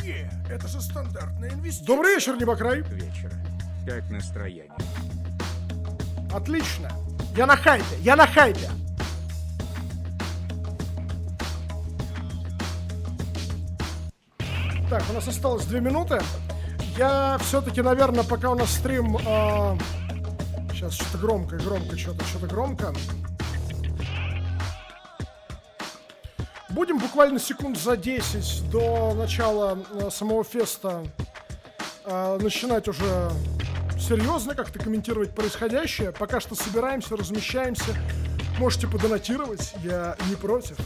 деньги. Это же стандартная инвестиция. Добрый вечер, Небокрай. Вечера. Как настроение? Отлично. Я на хайпе, я на хайпе. Так, у нас осталось 2 минуты. Я все-таки, наверное, пока у нас стрим... Сейчас что-то громко, что-то громко. Будем буквально секунд за 10 до начала самого феста начинать уже серьезно как-то комментировать происходящее. Пока что собираемся, размещаемся. Можете подонатировать, я не против.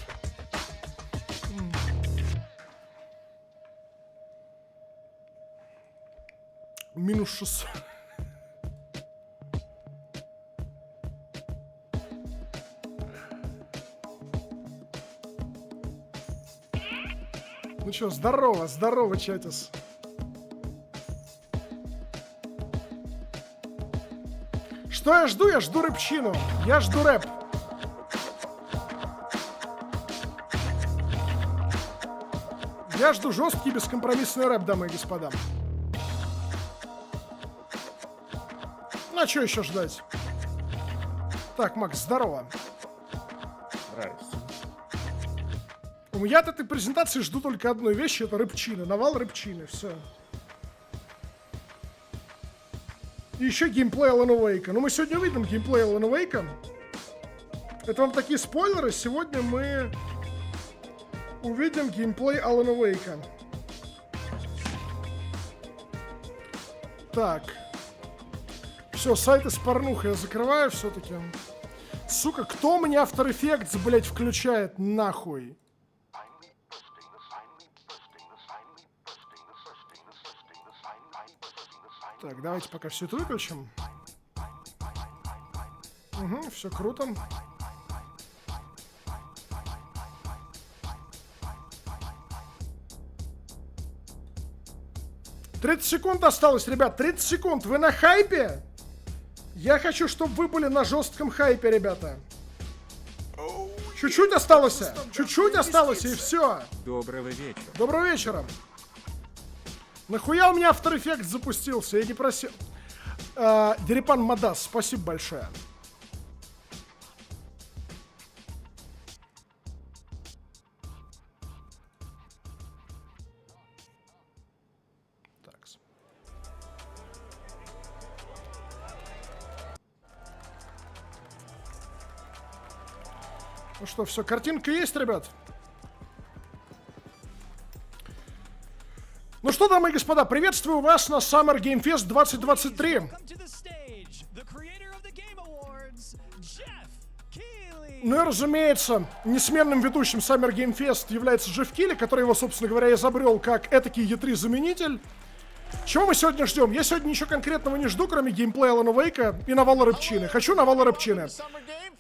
Минус 600. Ну чё, здорово, чатис. Что я жду? Я жду рэпчину. Я жду рэп. Я жду жесткий бескомпромиссный рэп, дамы и господа. Ну а что еще ждать? Так, Макс, здорово. Нравится. Я от этой презентации жду только одной вещи, это рэпчина. Навал рэпчины, все. И еще геймплей Алана Вейка. Ну, мы сегодня увидим геймплей Алана Вейка. Это вам такие спойлеры. Сегодня мы увидим геймплей Алана Вейка. Так. Все, сайты с порнухой я закрываю все-таки. Сука, кто мне After Effects, блять, включает нахуй? Так, давайте пока все это выключим. Угу, все круто. «30 секунд осталось, ребят, 30 секунд. Вы на хайпе? Я хочу, чтобы вы были на жестком хайпе, ребята. Чуть-чуть осталось. Чуть-чуть осталось, и все. Доброго вечера. Доброго вечера. Нахуя у меня After Effects запустился? Я не просил. Дерипан Мадас, спасибо большое. Такс. Ну что, все, картинка есть, ребят? Ну что, дамы и господа, приветствую вас на Summer Game Fest 2023. Ну и, разумеется, несменным ведущим Summer Game Fest является Джефф Килли, который его, собственно говоря, изобрел как этакий E3-заменитель. Чего мы сегодня ждем? Я сегодня ничего конкретного не жду, кроме геймплея Алана Вейка и навала рэпчины. Хочу навала рэпчины.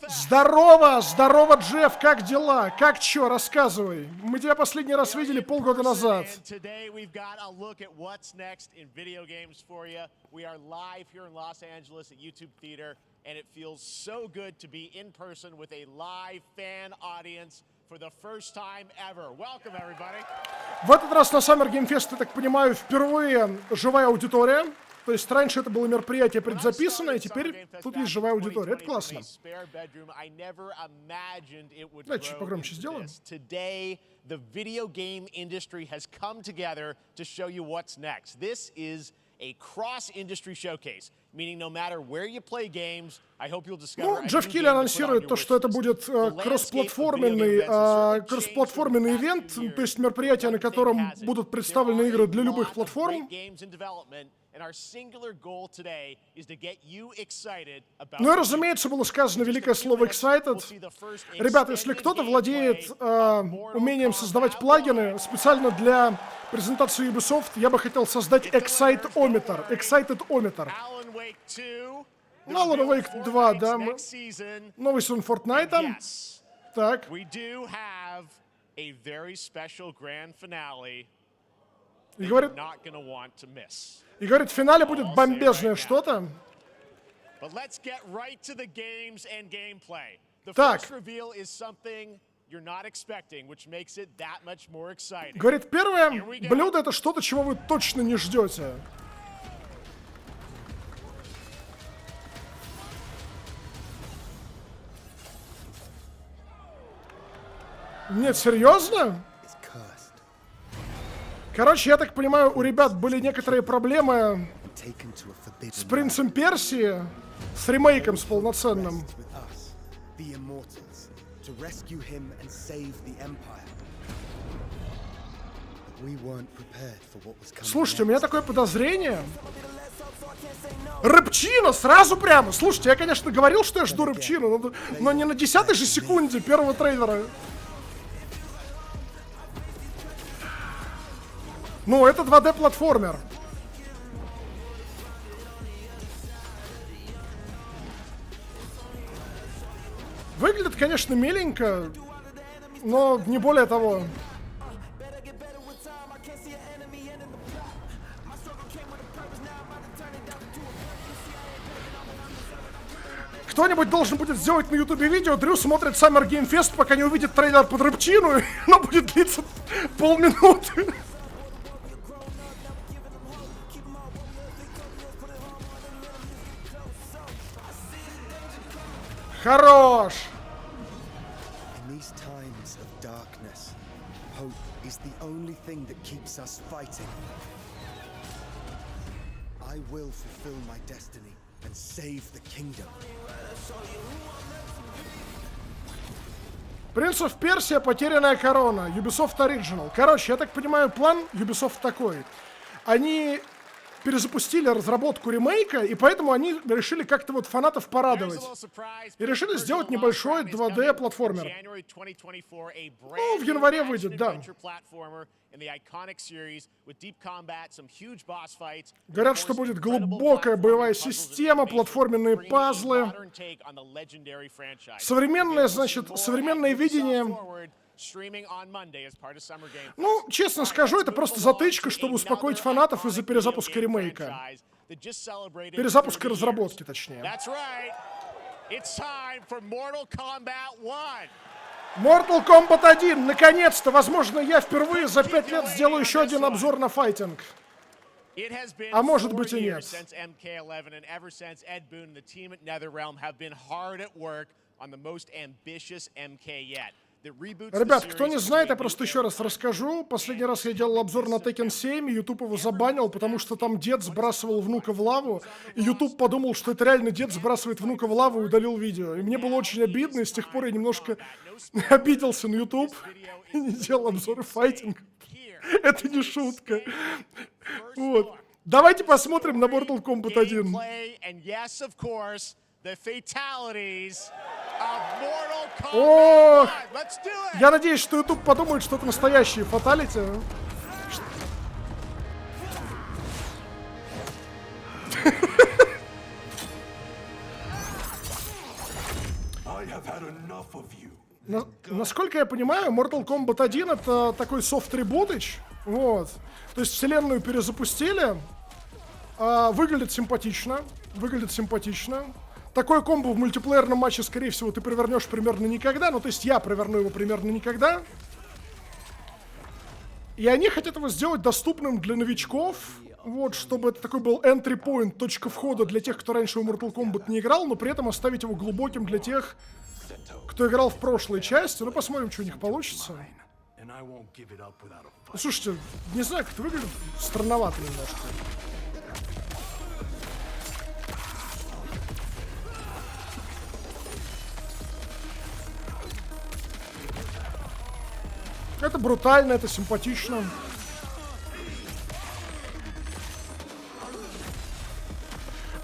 Здорово, здорово, Джефф, как дела? Как чё? Рассказывай. Мы тебя последний раз видели полгода назад. And it feels so good to be in person with a live fan audience for the first time ever. Welcome, everybody. В этот раз на Summer Game Fest, я так понимаю, впервые живая аудитория. То есть раньше это было мероприятие предзаписанное, теперь тут есть живая аудитория. Это классно. Давайте чуть погромче сделаем. The video game industry has come together to show you what's next. This is a cross-industry showcase, meaning no matter where you play games, I hope you'll discover. Ну, Джефф Килли анонсирует то, что это будет кроссплатформенный ивент, то есть мероприятие, на котором будут представлены игры для любых платформ. Ну и, разумеется, было сказано великое слово «excited». Ребята, если кто-то владеет умением создавать плагины специально для презентации Ubisoft, я бы хотел создать Excite-ометр. Excitед-ометр. Ну, Alan Wake 2, да. Новый сезон Fortnite. Так. И говорит, в финале будет бомбезное что-то. Так. Говорит, первое блюдо — это что-то, чего вы точно не ждете. Нет, серьезно? Короче, я так понимаю, у ребят были некоторые проблемы с принцем Персии, с ремейком, с полноценным. Слушайте, у меня такое подозрение. Рыбчина, сразу прямо. Слушайте, я, конечно, говорил, что я жду рыбчину, но не на 10-й же секунде первого трейлера. Ну, это 2D-платформер. Выглядит, конечно, миленько, но не более того. Кто-нибудь должен будет сделать на ютубе видео. Дрю смотрит Summer Game Fest, пока не увидит трейлер под рыбчину, и оно будет длиться полминуты. Хорош! Принц оф Персия, потерянная корона, Ubisoft Original. Короче, я так понимаю, план Ubisoft такой. Они перезапустили разработку ремейка, и поэтому они решили как-то вот фанатов порадовать. И решили сделать небольшой 2D-платформер. Ну, в январе выйдет, да. Говорят, что будет глубокая боевая система, платформенные пазлы. Современное, значит, современное видение. Ну, честно скажу, это просто затычка, чтобы успокоить фанатов из-за перезапуска ремейка. Перезапуска разработки, точнее. Mortal Kombat 1, наконец-то! Возможно, я впервые за 5 лет сделаю еще один обзор на файтинг. А может быть и нет. Ребят, кто не знает, я просто еще раз расскажу. Последний раз я делал обзор на Tekken 7, и YouTube его забанил, потому что там дед сбрасывал внука в лаву, и YouTube подумал, что это реально дед сбрасывает внука в лаву, и удалил видео. И мне было очень обидно, и с тех пор я немножко обиделся на YouTube и не делал обзоры файтинга. Это не шутка. Вот. Давайте посмотрим на Mortal Kombat 1. Ох! Я надеюсь, что YouTube подумает, что это настоящие фаталити. Насколько я понимаю, Mortal Kombat 1 это такой софт-ребутыч. Вот. То есть вселенную перезапустили. Выглядит симпатично. Выглядит симпатично. Такое комбо в мультиплеерном матче, скорее всего, ты провернешь примерно никогда. Ну, то есть я проверну его примерно никогда. И они хотят его сделать доступным для новичков. Вот, чтобы это такой был entry point, точка входа для тех, кто раньше в Mortal Kombat не играл, но при этом оставить его глубоким для тех, кто играл в прошлой части. Ну, посмотрим, что у них получится. Ну, слушайте, не знаю, как это выглядит. Странновато немножко. Это брутально, это симпатично.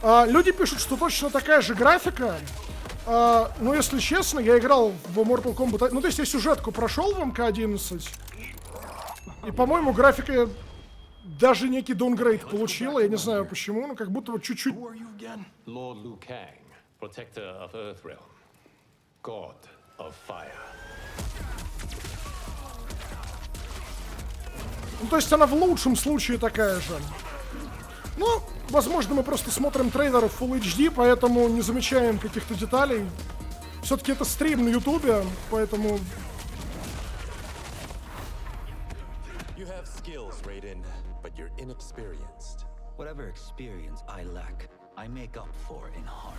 Люди пишут, что точно такая же графика. Но если честно, я играл в Mortal Kombat. Ну, то есть я сюжетку прошел в МК-11. И, по-моему, графика даже некий даунгрейд получила. Я не знаю почему, но как будто вот чуть-чуть... Ну, то есть она в лучшем случае такая же. Ну, возможно, мы просто смотрим трейлеры в Full HD, поэтому не замечаем каких-то деталей. Все-таки это стрим на Ютубе, поэтому inexperienced. Whatever experience I lack, I make up for in heart.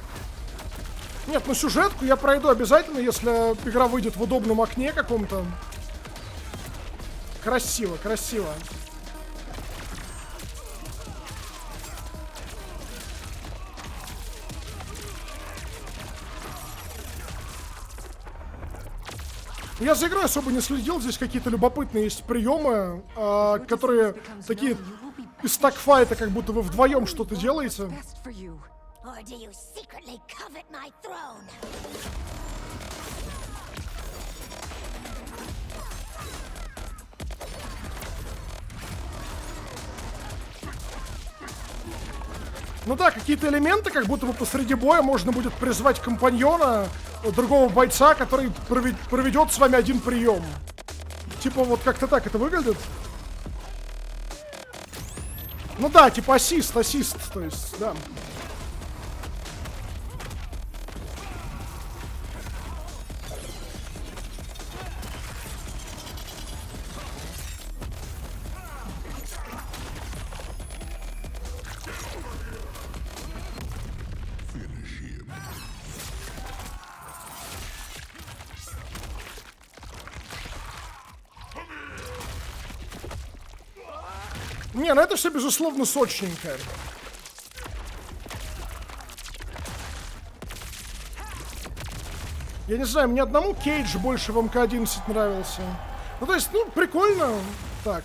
Нет, ну сюжетку я пройду обязательно, если игра выйдет в удобном окне каком-то. Красиво, красиво. Я за игрой особо не следил, здесь какие-то любопытные есть приемы, которые такие из стакфайта, как будто вы вдвоем что-то делаете. Ну да, какие-то элементы, как будто бы посреди боя можно будет призвать компаньона, другого бойца, который проведет с вами один прием. Типа вот как-то так это выглядит. Ну да, типа ассист, то есть, да. Не, ну это все, безусловно, сочненько. Я не знаю, мне одному Кейдж больше в МК-11 нравился. Ну, то есть, ну, прикольно. Так.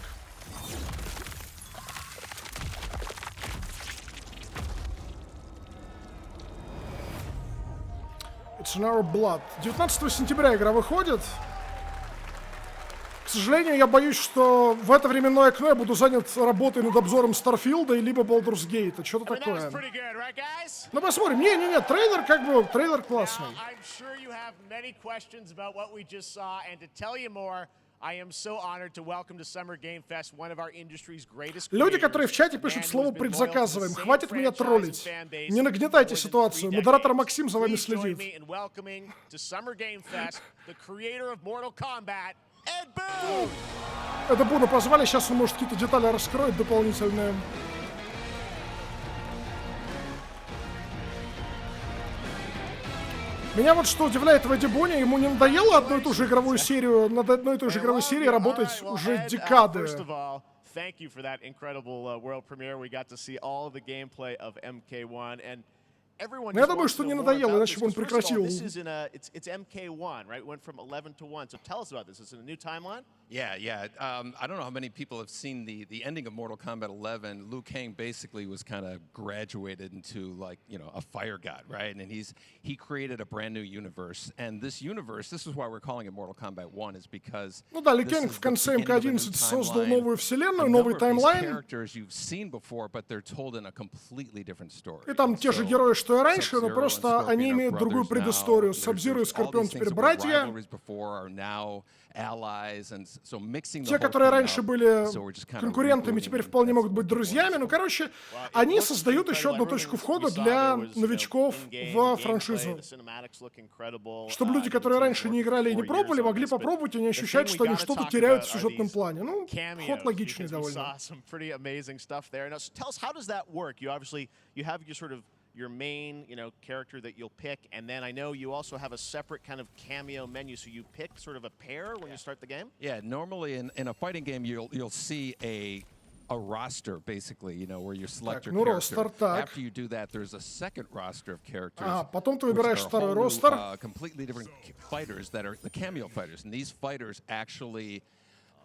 It's in our blood. 19 сентября игра выходит. К сожалению, я боюсь, что в это временное окно я буду занят работой над обзором Старфилда и либо Baldur's Gate, что-то такое. Ну посмотрим. Не, трейлер как бы, трейлер классный. Люди, которые в чате пишут слово «предзаказываем», хватит меня троллить. Не нагнетайте ситуацию. Модератор Максим за вами следит. Это Буна позвали, сейчас он может какие-то детали раскроет дополнительные. Меня вот что удивляет в Эдди Боне, ему не надоело одну и ту же игровую серию, над одной и той же игровой серией работать уже декады. Thank you for that incredible world premiere. We got to see all of the gameplay of MK1 and everyone. Я думаю, что не надоело, иначе бы он прекратил. This is in a it's MK1, right? Went from 11 to 1. So tell us about this. Is it a new timeline? Yeah. I don't know how many people have seen the ending of Mortal Kombat 11. Liu Kang basically was kind of graduated into like, you know, a fire god, right? And he created a brand new universe. And this universe, this is why we're calling it Mortal Kombat 1, is because ну да, Liu Kang в конце МК-11 создал новую вселенную, новый таймлайн. И там те же герои, что и раньше, но просто они имеют другую предысторию. Саб-Зиро и Скорпион теперь братья. Те, которые раньше были конкурентами, теперь вполне могут быть друзьями. Ну, короче, они создают еще одну точку входа для новичков в франшизу. Чтобы люди, которые раньше не играли и не пробовали, могли попробовать и не ощущать, что они что-то теряют в сюжетном плане. Ну, ход логичный довольно. Your main, you know, character that you'll pick, and then I know you also have a separate kind of cameo menu, so you pick sort of a pair when you start the game? Yeah, normally in a fighting game you'll see a roster basically, you know, where you select your character. After you do that, there's a second roster of characters. Потом ты выбираешь второй ростер. Completely different fighters that are the cameo fighters, and these fighters actually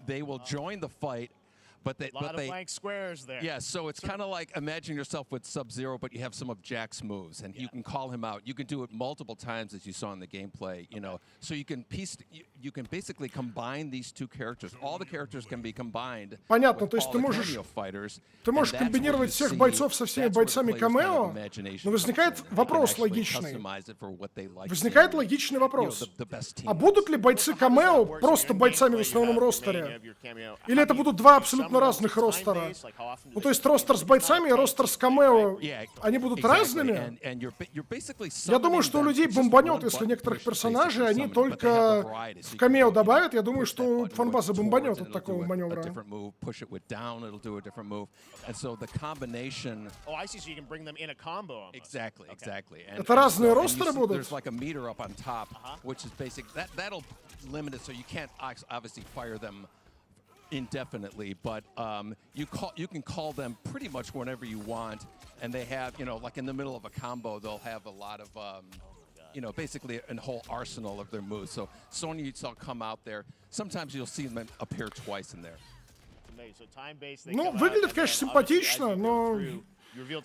they will join the fight. But they blank squares there. Yeah, so it's kind of like imagine yourself with Sub-Zero, but you have some of Jack's moves, and you can call him out. You can do it multiple times, as you saw in the gameplay. You know, so you can basically combine these two characters. All the characters can be combined. Понятно, то есть ты можешь комбинировать всех бойцов со всеми бойцами камео, но возникает вопрос логичный. Возникает логичный вопрос. А будут ли бойцы камео просто бойцами в основном ростере? Или это будут два абсолютно разных ростера? Ну, то есть ростер с бойцами и ростер с камео, они будут разными? Я думаю, что у людей бомбанет, если некоторых персонажей, они только в камео добавят, я думаю, что фанбаза бомбанет от такого маневра. Oh, I see. So you can bring them in a combo. Almost. Exactly, exactly. And Это разные and ростеры будут? There's like a meter up on top, which is basic. That'll limit it, so you can't obviously fire them indefinitely, but you can call them pretty much whenever you want, and they have, you know, like in the middle of a combo, they'll have a lot of you know, basically a whole arsenal of their moves. So Sonya, you saw come out there. Sometimes you'll see them appear twice in there. Ну, выглядит, конечно, симпатично, но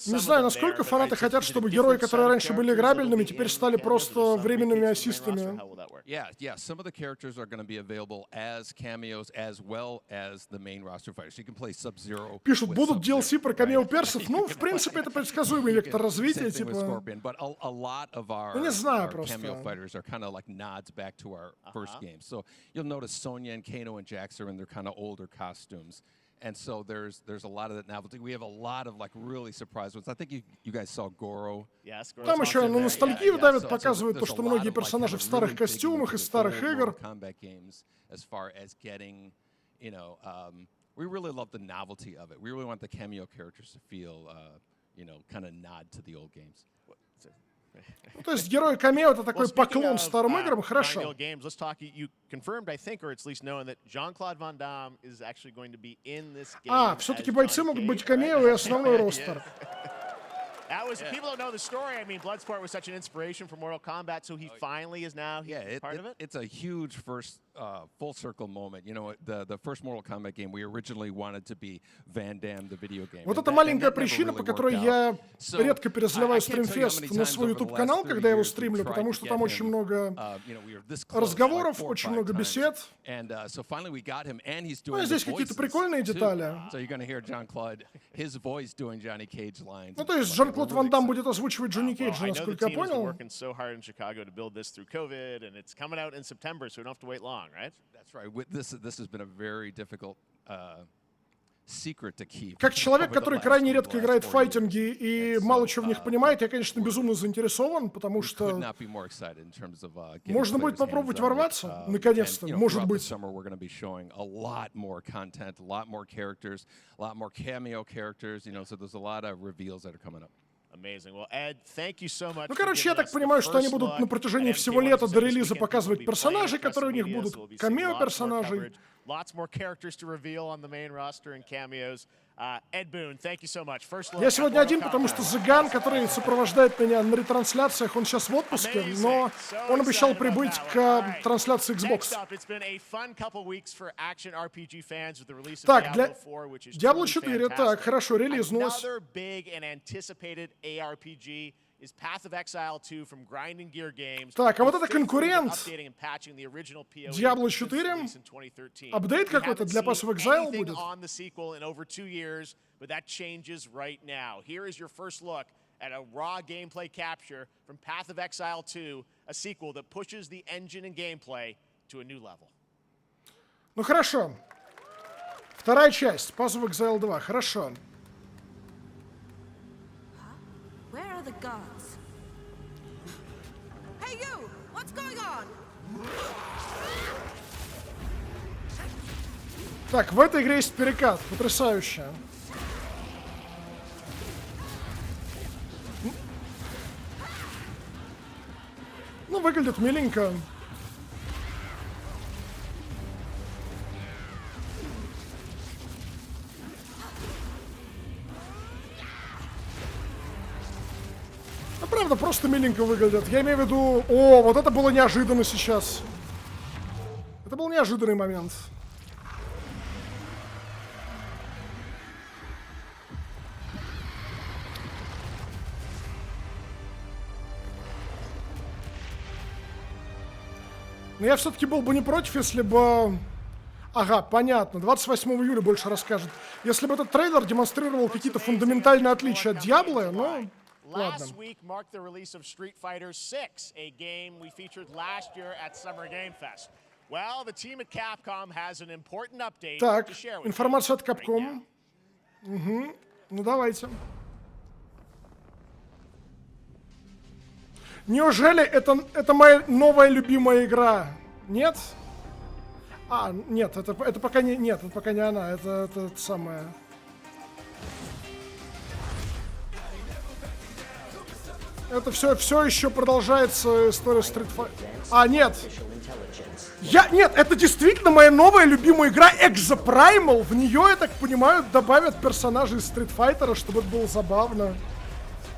не знаю, насколько фанаты хотят, чтобы герои, которые раньше были играбельными, теперь стали просто временными ассистами. Yeah, some of the characters are going to be available as cameos as well as the main roster fighters. So you can play Sub-Zero. Пишут, будут DLC про камео персов. Ну, в принципе, это предсказуемый вектор развития, типа. Ну, не знаю просто. Cameo fighters are kind of like nods back to our first game. So you'll notice Sonya and Kano and Jax are in their kind of older costumes. And so there's a lot of that novelty. We have a lot of like really surprise ones. I think you guys saw Goro. Там еще на ностальгию давят, показывают то, что многие персонажи в старых костюмах из старых игр. As far as getting, you know, we really love the novelty of it. We really want the cameo characters to feel, you know, kind of nod to the old games. Ну, то есть герой камео — это такой поклон старым играм, хорошо. А, все-таки бойцы могут быть камео и основной ростер. People don't know the story. I mean, Bloodsport was such an inspiration for Mortal Kombat, so he finally is now part of it. It's a huge first full circle moment. You know, the first Mortal Kombat game, we originally wanted to be Van Damme, the video game. Вот это маленькая причина, по которой я редко перезаливаю стримфест на свой YouTube-канал, когда я его стримлю, потому что там очень много разговоров, очень много бесед. Ну, а здесь какие-то прикольные детали. Ну, то есть Жан-Клод Ван Дам будет озвучивать Джонни Кейджа, насколько я понял. That's right. This has been a very difficult secret to keep. Как человек, который крайне редко играет в файтинги и мало чего в них понимает, я, конечно, безумно заинтересован, потому что можно будет попробовать ворваться, наконец-то, может быть. Ну, короче, я так понимаю, что они будут на протяжении всего лета до релиза показывать персонажей, которые у них будут, камео-персонажей. Я сегодня один, потому что Зиган, который сопровождает меня на ретрансляциях, он сейчас в отпуске, но он обещал прибыть к трансляции Xbox. Так, для Diablo 4, так, хорошо, релизнулось. Так, а вот это конкурент Diablo 4. Апдейт какой-то для Path of Exile будет. At a raw gameplay capture from Path of Exile 2, a sequel that pushes the engine and gameplay to a new level. Ну хорошо. Вторая часть, Path of Exile 2, хорошо. Where are the guards? Hey you! What's going on? Так, в этой игре есть перекат, потрясающе. Ну, выглядит миленько. Ну, правда, просто миленько выглядят. Я имею в виду... О, вот это было неожиданно сейчас. Это был неожиданный момент. Но я все-таки был бы не против, если бы... Ага, понятно. 28 июля больше расскажет. Если бы этот трейлер демонстрировал какие-то фундаментальные отличия от Diablo, ну... Ладно. Так, информация от Capcom. Угу. Ну, давайте. Неужели это моя новая любимая игра? Нет? А, нет, это пока не... Нет, это пока не она. Это самое... Это все еще продолжается история Street Fighter. А, нет. Нет, это действительно моя новая любимая игра Exoprimal. В нее, я так понимаю, добавят персонажей из Street Fighter, чтобы это было забавно.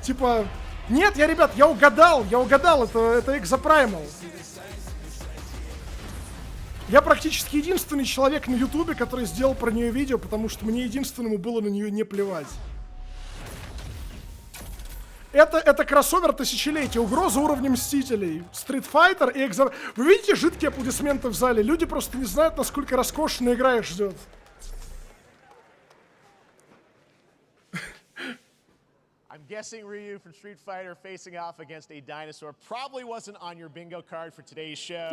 Типа... Нет, ребят, я угадал, это Exoprimal. Я практически единственный человек на Ютубе, который сделал про нее видео, потому что мне единственному было на нее не плевать. Это кроссовер тысячелетия, угроза уровня Мстителей, Street Fighter и Exo... Вы видите жидкие аплодисменты в зале? Люди просто не знают, насколько роскошная игра их ждет. I'm guessing Ryu from Street Fighter facing off against a dinosaur probably wasn't on your bingo card for today's show.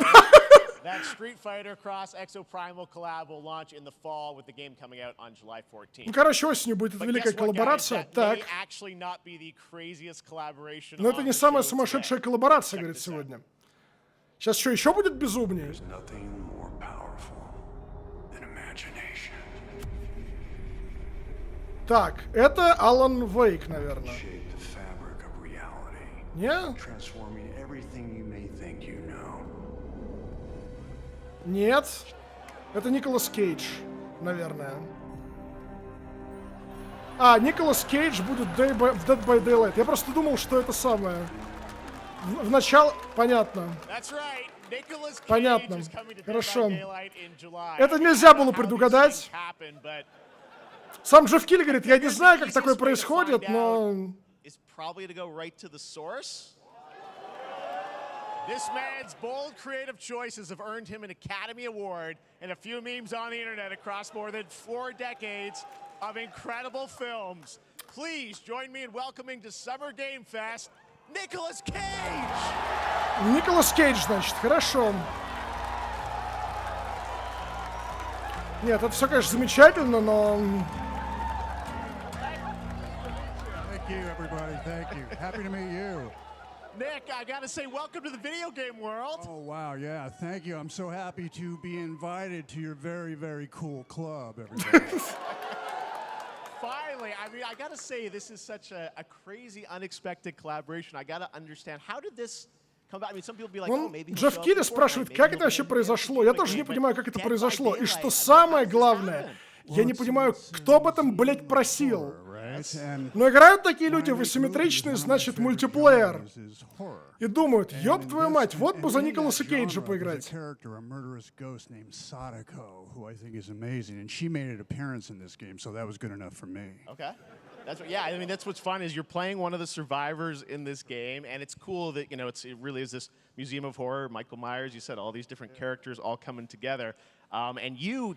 That Street Fighter Cross Exoprimal collab will launch in the fall with the game coming out on July 14th. Ну, короче, осенью будет эта великая коллаборация. Так. Но это не самая сумасшедшая коллаборация, говорит, сегодня. Сейчас что, еще будет безумнее? Так, это Алан Вейк, наверное. Не? Нет. Это Николас Кейдж, наверное. А, Николас Кейдж будет в Dead by Daylight. Я просто думал, что это самое. В начало... Понятно. Понятно. Хорошо. Это нельзя было предугадать. Сам Джефф Килли говорит, я не знаю, как такое происходит, но... This man's bold creative choices have earned him an Academy Award and a few memes on the internet across more than 4 decades of incredible films. Please join me in welcoming to Summer Game Fest, Nicolas Cage! Николас Кейдж, значит, хорошо. Нет, это все, конечно, замечательно, но... Thank you, everybody. Thank you. Happy to meet you. Nick, I gotta say, welcome to the video game world. Oh, wow, yeah, thank you. I'm so happy to be invited to your very, very cool club, everybody. Finally, I mean, I gotta say, this is such a crazy, unexpected collaboration. I gotta understand, how did this come about? I mean, some people be like, oh, maybe... Джефф Килли спрашивает, как это вообще произошло. Я тоже не понимаю, как это произошло. И что самое главное, я не понимаю, кто об этом, блядь, просил. Но играют такие люди в асимметричный, значит, мультиплеер. И думают, ёб твою мать, вот бы за Николаса Кейджа поиграть. Yeah, I mean, that's what's fun is you're playing one of the survivors in this game, and it's cool that, you know, it really is this museum of horror. Michael Myers, you said all these different characters all coming together. And you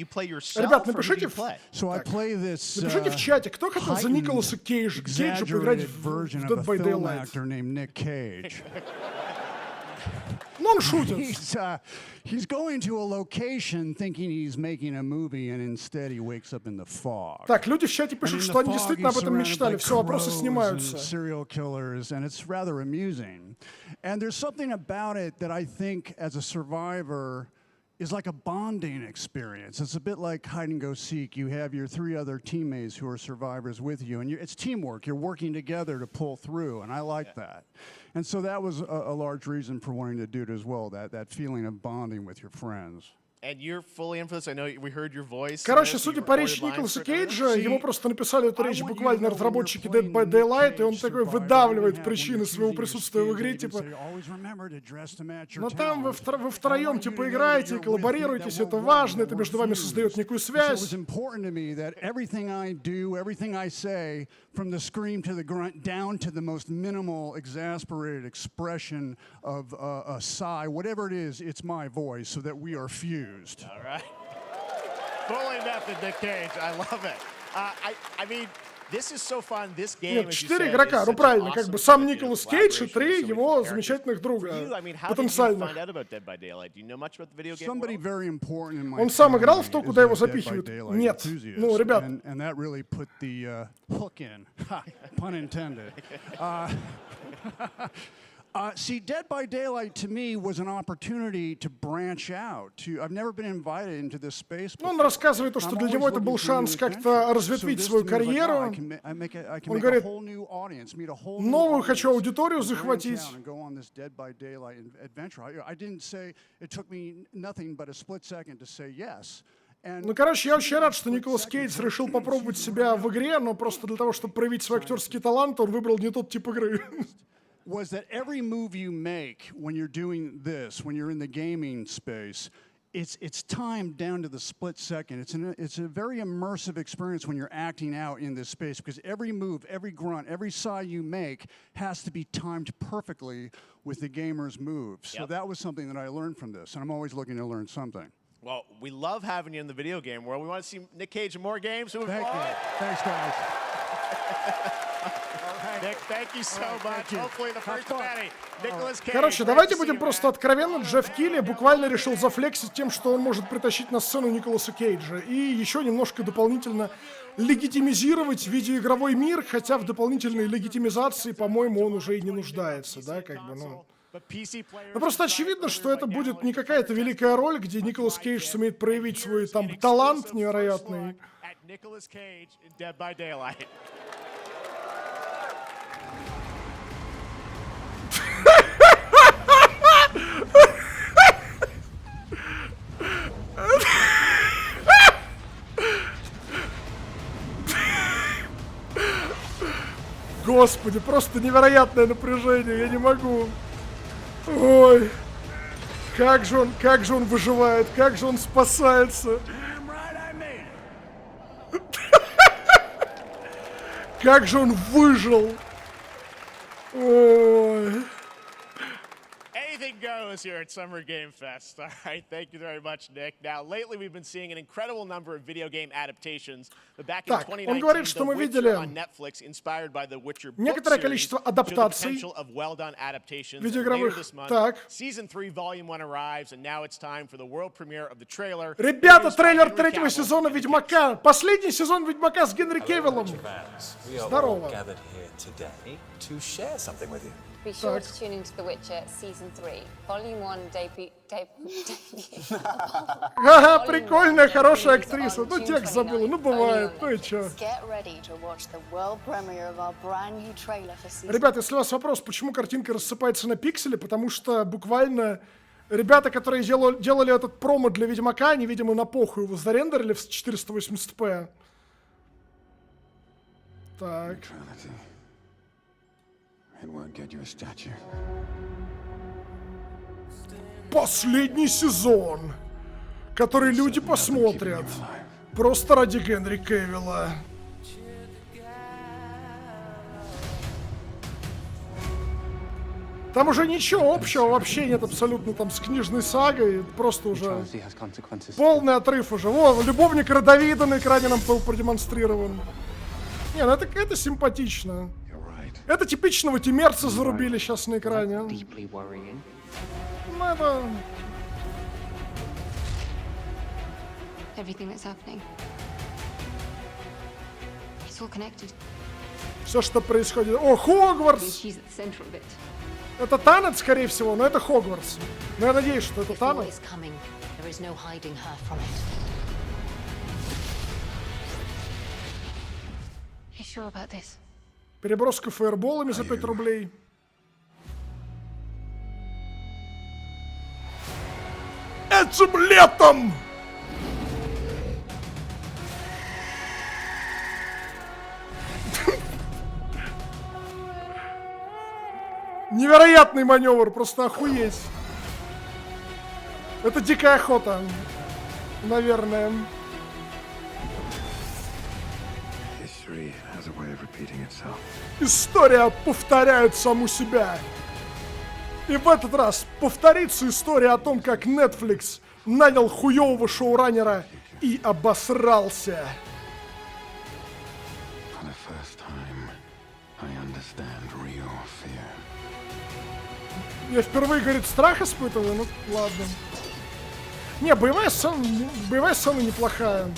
play yourself, Ребят, or who do you напишите play? So I play this напишите в чате, кто хотел за Николаса Кейджа поиграть в Dead by Daylight. Named Nick Cage. Ну, он шутит. He's going to a location thinking he's making a movie, and instead he wakes up in the fog. Так, люди в чате пишут, что они действительно об этом мечтали. Все, вопросы снимаются. Serial killers, and it's rather amusing. And there's something about it that I think, as a survivor, is like a bonding experience. It's a bit like hide and go seek. You have your 3 other teammates who are survivors with you, and it's teamwork. You're working together to pull through, and I like that. And so that was a large reason for wanting to do it as well, that feeling of bonding with your friends. And you're fully in for this. I know we heard your voice. Короче, судя по речи Николаса Кейджа, ему просто написали эту речь буквально разработчики Dead by Daylight, и он такой выдавливает причины своего присутствия в игре, типа... Но там вы втроем, типа, играете, коллаборируетесь, это важно, это между вами создает некую связь. From the scream to the grunt, down to the most minimal, exasperated expression of a sigh, whatever it is, it's my voice, so that we are fused. All right. Fully method, Nick Cage. I love it. I mean, this is so fun. This game, Нет, 4 игрока, ну правильно, как бы сам Николас Кейдж и 3 его замечательных друга, потенциальных. Он сам играл в то, куда его запихивают? Нет. Ну, ребят. And that really put the hook in, pun intended. See, Dead by Daylight to me was an opportunity to branch out. I've never been invited into this space. Он рассказывает, что для него это был шанс как-то разветвить свою карьеру. Он говорит, новую хочу аудиторию захватить. Ну, короче, я очень рад, что Николас Кейдж решил попробовать себя в игре, но просто для того, чтобы проявить свой актерский талант, он выбрал не тот тип игры. Was that every move you make when you're doing this, when you're in the gaming space, it's timed down to the split second. It's a very immersive experience when you're acting out in this space because every move, every grunt, every sigh you make has to be timed perfectly with the gamer's moves. So that was something that I learned from this, and I'm always looking to learn something. Well, we love having you in the video game world. We want to see Nick Cage in more games. Thank you. Thanks, guys. Nick, thank you so much. Hopefully the first penny. Nicolas Cage. Короче, давайте будем просто откровенны. Джефф Килли буквально решил зафлексить тем, что он может притащить на сцену Николаса Кейджа. И еще немножко дополнительно легитимизировать видеоигровой мир, хотя в дополнительной легитимизации, по-моему, он уже и не нуждается, да, как бы, ну. Но просто очевидно, что это будет не какая-то великая роль, где Николас Кейдж сумеет проявить свой там талант невероятный. Господи, просто невероятное напряжение, я не могу. Ой, как же он выживает, как же он спасается. Как же он выжил. Ой. Anything goes here at Summer Game Fest. All right, thank you very much, Nick. Now, lately we've been seeing an incredible number of video game adaptations. But back in 2019, он говорит, что мы видели некоторое количество адаптаций видеоигровых. Так. Ребята, трейлер третьего сезона Ведьмака. Последний сезон Ведьмака с Генри Кевиллом. Здорово. Be sure to tune into The Witcher Season 3, Volume 1 debut. Ага, прикольная, хорошая актриса. Ну, текст забыла, ну, бывает, ну и чё. Ребята, если у вас вопрос, почему картинка рассыпается на пиксели, потому что буквально ребята, которые делали этот промо для Ведьмака, они, видимо, на похуй его зарендерили в 480p. Так. Последний сезон, который люди посмотрят просто ради Генри Кевилла. Там уже ничего общего вообще нет абсолютно там с книжной сагой, просто уже полный отрыв уже. О, любовник Родовида на экране нам был продемонстрирован. Не, ну это симпатично. Это типичного тимерца зарубили сейчас на экране. Ну это... Все, что происходит. О, Хогвартс! Это танец, скорее всего, но это Хогвартс. Но я надеюсь, что это танец. Переброска фаерболами за 5 рублей. Этим летом! Невероятный маневр, просто охуеть. Это дикая охота, наверное. История повторяет саму себя. И в этот раз повторится история о том, как Netflix нанял хуёвого шоураннера и обосрался. Я впервые, говорит, страх испытываю, ну ладно. Не, боевая сцена неплохая.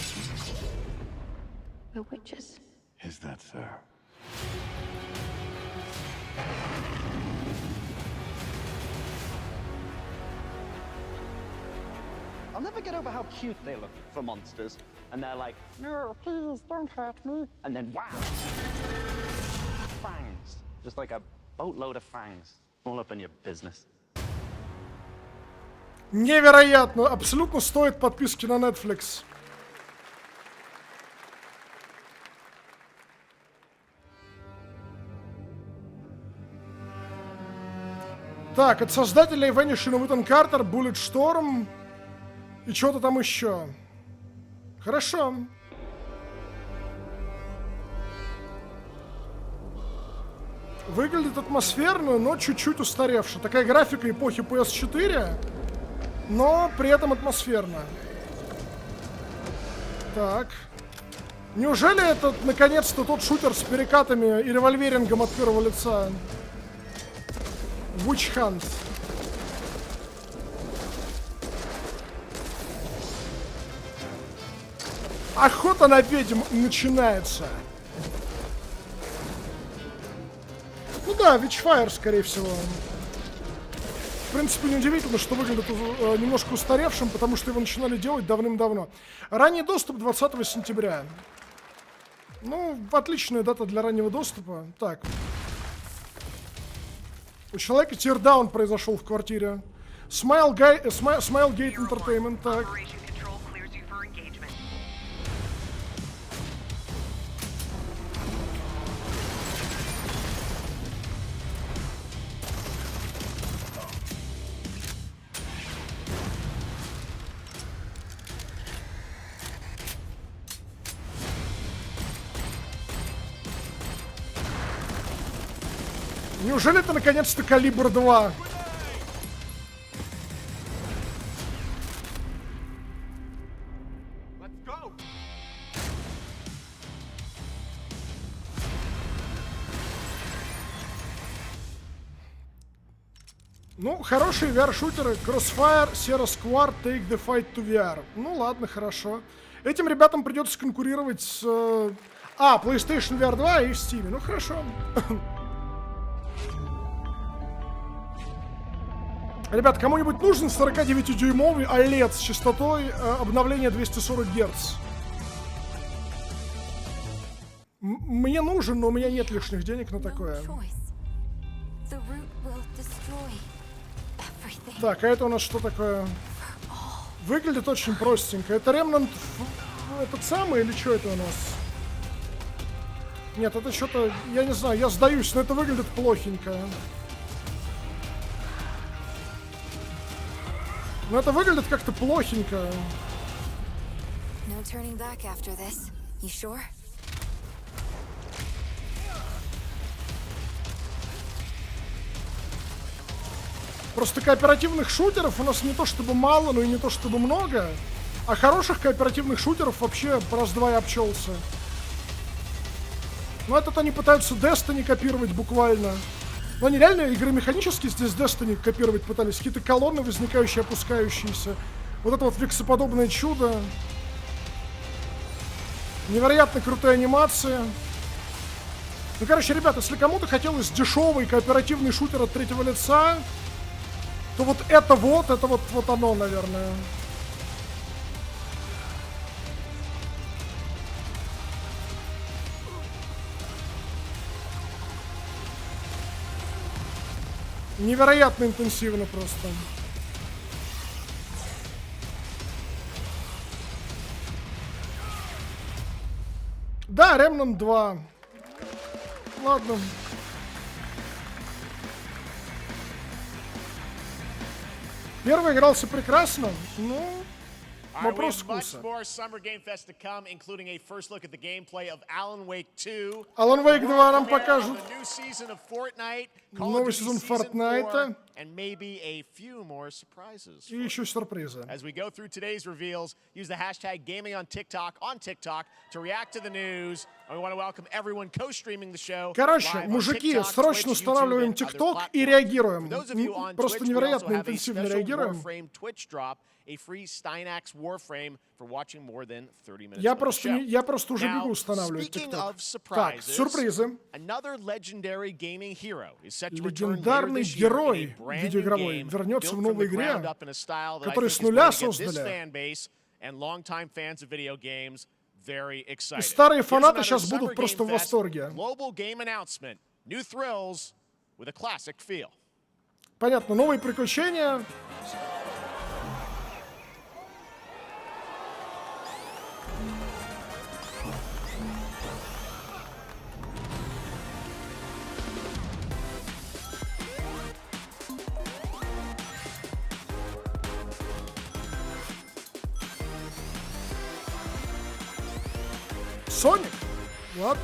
I'll never get over how cute they look for monsters. And they're like, no, please don't hurt me. And then wow, fangs, just like a boatload of fangs, all up in your business. Невероятно, абсолютно стоит подписки на Netflix. Так, от создателей Vanishing Witten Carter, Bulletstorm и что-то там еще. Хорошо. Выглядит атмосферно, но чуть-чуть устаревше. Такая графика эпохи PS4, но при этом атмосферно. Так. Неужели это наконец-то тот шутер с перекатами и револьверингом от первого лица? Witch Hunt. Охота на ведьм начинается. Ну да, Witchfire, скорее всего. В принципе, неудивительно, что выглядит немножко устаревшим, потому что его начинали делать давным-давно. Ранний доступ 20 сентября. Ну, отличная дата для раннего доступа. Так. У человека тирдаун произошел в квартире. Smilegate Entertainment, так. Неужели это наконец-то калибр 2? Ну, хорошие VR-шутеры. Crossfire, Sierra Squad, Take the Fight to VR. Ну, ладно, хорошо. Этим ребятам придется конкурировать с... PlayStation VR 2 и в Steam. Ну, хорошо. Ребят, кому-нибудь нужен 49-дюймовый OLED с частотой обновления 240 Гц? Мне нужен, но у меня нет лишних денег на такое. Так, а это у нас что такое? Выглядит очень простенько. Это Remnant этот самый или что это у нас? Нет, это что-то, я не знаю, я сдаюсь, но это выглядит плохенько. Но это выглядит как-то плохенько. Просто кооперативных шутеров у нас не то чтобы мало, но и не то чтобы много. А хороших кооперативных шутеров вообще раз-два и обчелся. Но этот они пытаются Destiny копировать буквально. Но они реально игры механически здесь Destiny копировать пытались. Какие-то колонны возникающие, опускающиеся. Вот это вот вексоподобное чудо. Невероятно крутая анимация. Ну, короче, ребят, если кому-то хотелось дешевый кооперативный шутер от третьего лица, то вот это вот оно, наверное. Невероятно интенсивно просто. Да, Remnant 2. Ладно. Первый игрался прекрасно, ну, вопрос вкуса. Alan Wake 2 нам покажут. Новый сезон Fortnite. И еще сюрпризы. Короче, мужики, срочно устанавливаем ТикТок и реагируем. Просто невероятно интенсивно реагируем. Я просто уже бегу устанавливать ТикТок. Так, сюрпризы. Легендарный герой видеоигровой, вернется в новой игре, которую с нуля создали. И старые фанаты сейчас будут просто в восторге. Понятно, новые приключения. Соник? Ладно.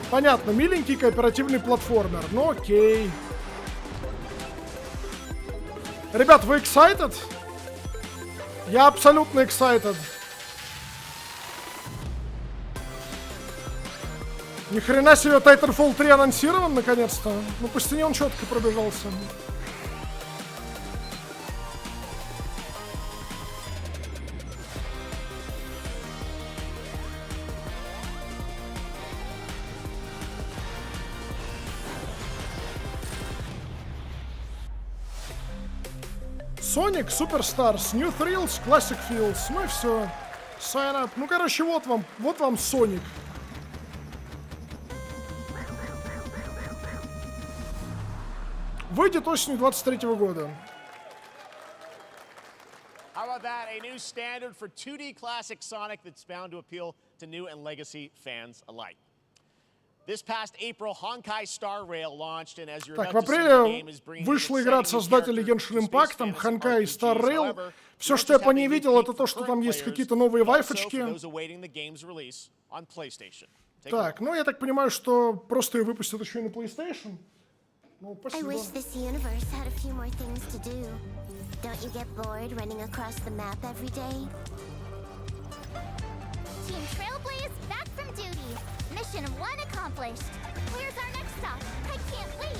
Понятно, миленький кооперативный платформер, ну окей. Ребят, вы excited? Я абсолютно excited. Ни хрена себе, Titanfall 3 анонсирован наконец-то. Ну по стене он четко пробежался. Sonic, Superstars, New Thrills, Classic Feels. Ну и все. Sign up. Ну, короче, вот вам Sonic. Выйдет осенью 23-го года. How about that? A new standard for 2D classic Sonic that's bound to appeal to new and legacy fans alike. This past April, Honkai Star Rail launched, and as you're Так, в about to see, the game апреле is bringing вышла игра от создателей Genshin Impact, там Honkai Star Rail. Все, что я по ней видел, это то, что там есть какие-то новые вайфочки. Так, ну я так понимаю, что просто ее выпустят еще и на PlayStation. Ну, спасибо. Team Trailblaze back from duty. Mission 1 accomplished. Where's our next stop? I can't wait.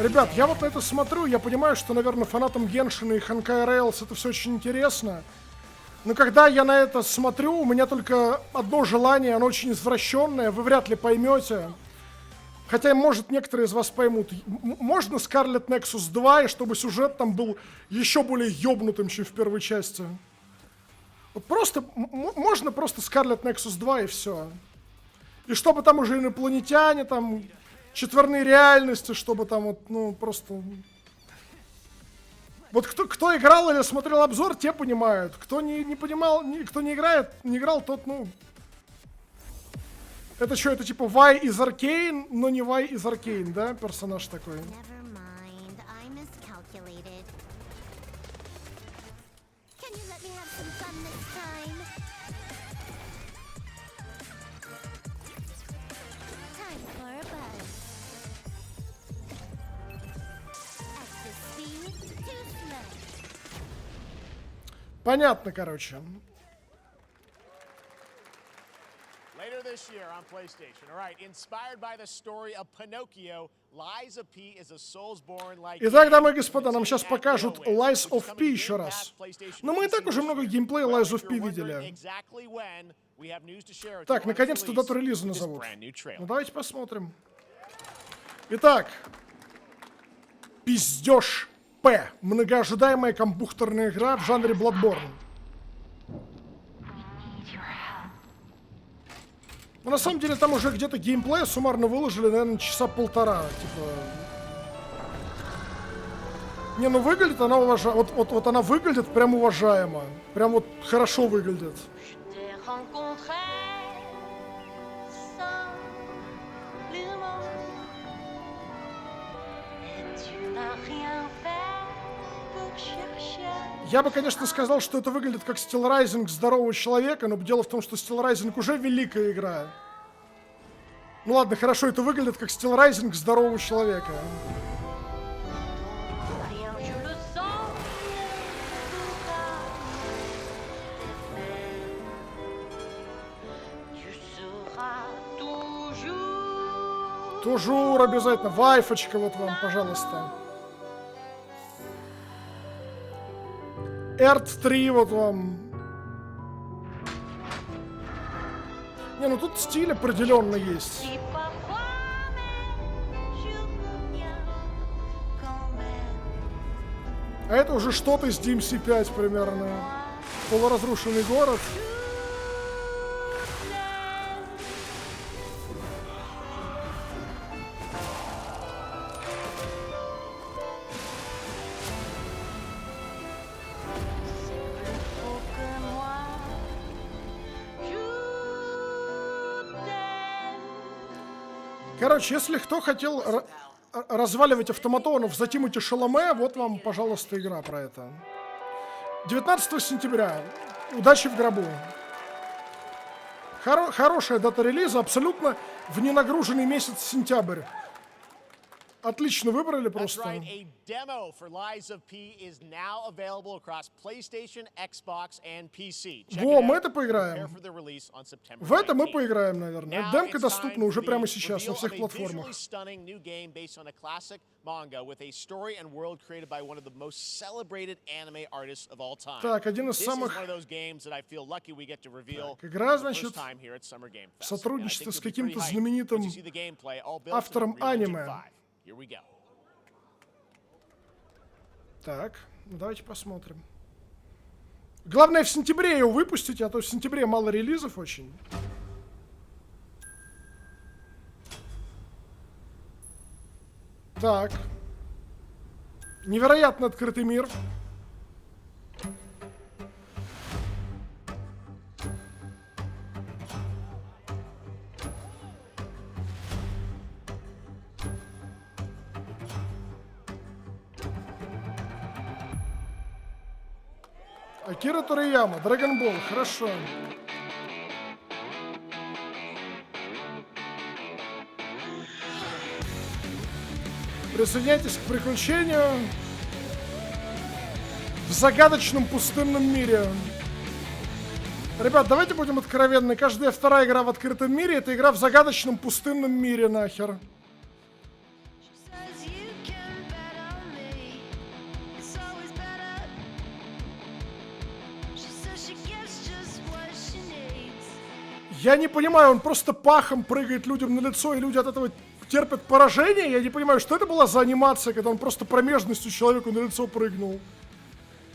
Ребят, я вот на это смотрю, я понимаю, что, наверное, фанатам Геншина и Honkai Rails это все очень интересно. Но когда я на это смотрю, у меня только одно желание, оно очень извращенное, вы вряд ли поймете. Хотя, может, некоторые из вас поймут. Можно Scarlet Nexus 2, и чтобы сюжет там был еще более ёбнутым, чем в первой части? Вот просто, можно просто Scarlet Nexus 2 и все. И чтобы там уже инопланетяне, там, четверные реальности, чтобы там вот, ну, просто... Вот кто играл или смотрел обзор, те понимают. Кто не понимал, кто не играл, тот, ну... Это что, это типа Y из Arcane, но не Y из Arcane, да? Персонаж такой. Понятно, короче. Later this year on PlayStation. All right, inspired by the story of Pinocchio, Lies of P is a Soulsborne-like. Итак, дамы и господа, нам сейчас покажут Lies of P еще раз. Но мы и так уже много геймплея Lies of P видели. Так, наконец-то дату релиза назовут. Ну давайте посмотрим. Итак, пиздеж П. Многоожидаемая компьютерная игра в жанре Bloodborne. Но на самом деле там уже где-то геймплея суммарно выложили, наверное, часа полтора. Типа... Не, ну выглядит она уважаемо. Вот она выглядит прям уважаемо. Прям вот хорошо выглядит. Я бы, конечно, сказал, что это выглядит как Steel Rising здорового человека, но дело в том, что Steel Rising уже великая игра. Ну ладно, хорошо, это выглядит как Steel Rising здорового человека. Тужур обязательно. Вайфочка вот вам, пожалуйста. Эрт 3 вот вам. Не, ну тут стиль определенно есть. А это уже что-то из DMC 5 примерно. Полуразрушенный город. Короче, если кто хотел разваливать автоматонов за Тимоти Шаломе, вот вам, пожалуйста, игра про это. 19 сентября. Удачи в гробу. Хорошая дата релиза, абсолютно в ненагруженный месяц сентябрь. Отлично выбрали просто. Во, мы это поиграем. В это мы поиграем, наверное. Демка доступна уже прямо сейчас на всех платформах. Так, один из самых... Так, игра, значит, в сотрудничестве с каким-то знаменитым автором аниме. Так, ну давайте посмотрим. Главное в сентябре его выпустить, а то в сентябре мало релизов очень. Так. Невероятно открытый мир. Акира Торияма, Dragon Ball, хорошо. Присоединяйтесь к приключению в загадочном пустынном мире. Ребят, давайте будем откровенны. Каждая вторая игра в открытом мире — это игра в загадочном пустынном мире, нахер. Я не понимаю, он просто пахом прыгает людям на лицо, и люди от этого терпят поражение. Я не понимаю, что это была за анимация, когда он просто промежностью человеку на лицо прыгнул.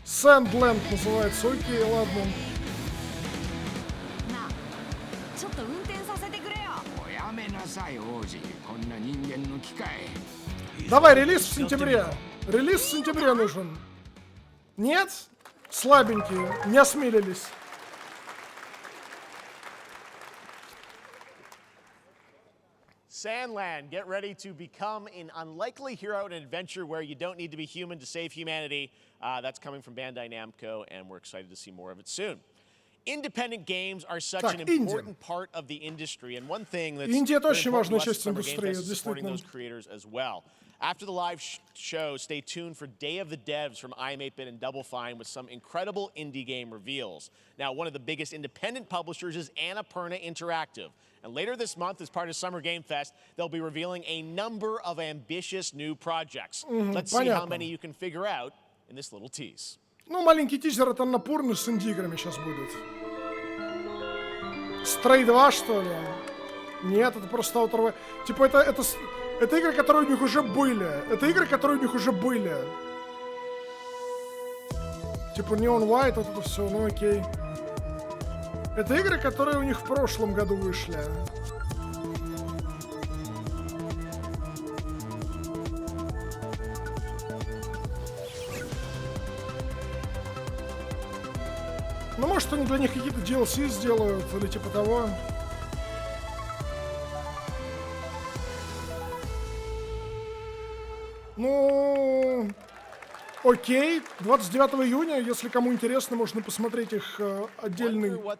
Sandland называется. Окей, ладно. Давай, релиз в сентябре. Релиз в сентябре нужен. Нет? Слабенькие. Не осмелились. Sandland, get ready to become an unlikely hero in an adventure where you don't need to be human to save humanity. That's coming from Bandai Namco, and we're excited to see more of it soon. Independent games are such an important part of the industry, and one thing that's Индия это очень важная very часть индустрии, important supporting those creators as well. After the live show, stay tuned for Day of the Devs from iam8bit and Double Fine with some incredible indie game reveals. Now, one of the biggest independent publishers is Annapurna Interactive. And later this month, as part of Summer Game Fest, they'll be revealing a number of ambitious new projects. Let's see how many you can figure out in this little tease. Ну, маленький тизер от Аннапурны с инди-играми сейчас будет. Stray 2, что ли? Нет, это просто Outer... Типа, это игры, которые у них уже были. Это игры, которые у них уже были. Типа Neon White, вот это все, ну окей. Это игры, которые у них в прошлом году вышли. Ну, может, они для них какие-то DLC сделают, или типа того. Ну, окей. 29 июня, если кому интересно, можно посмотреть их отдельный... Ну,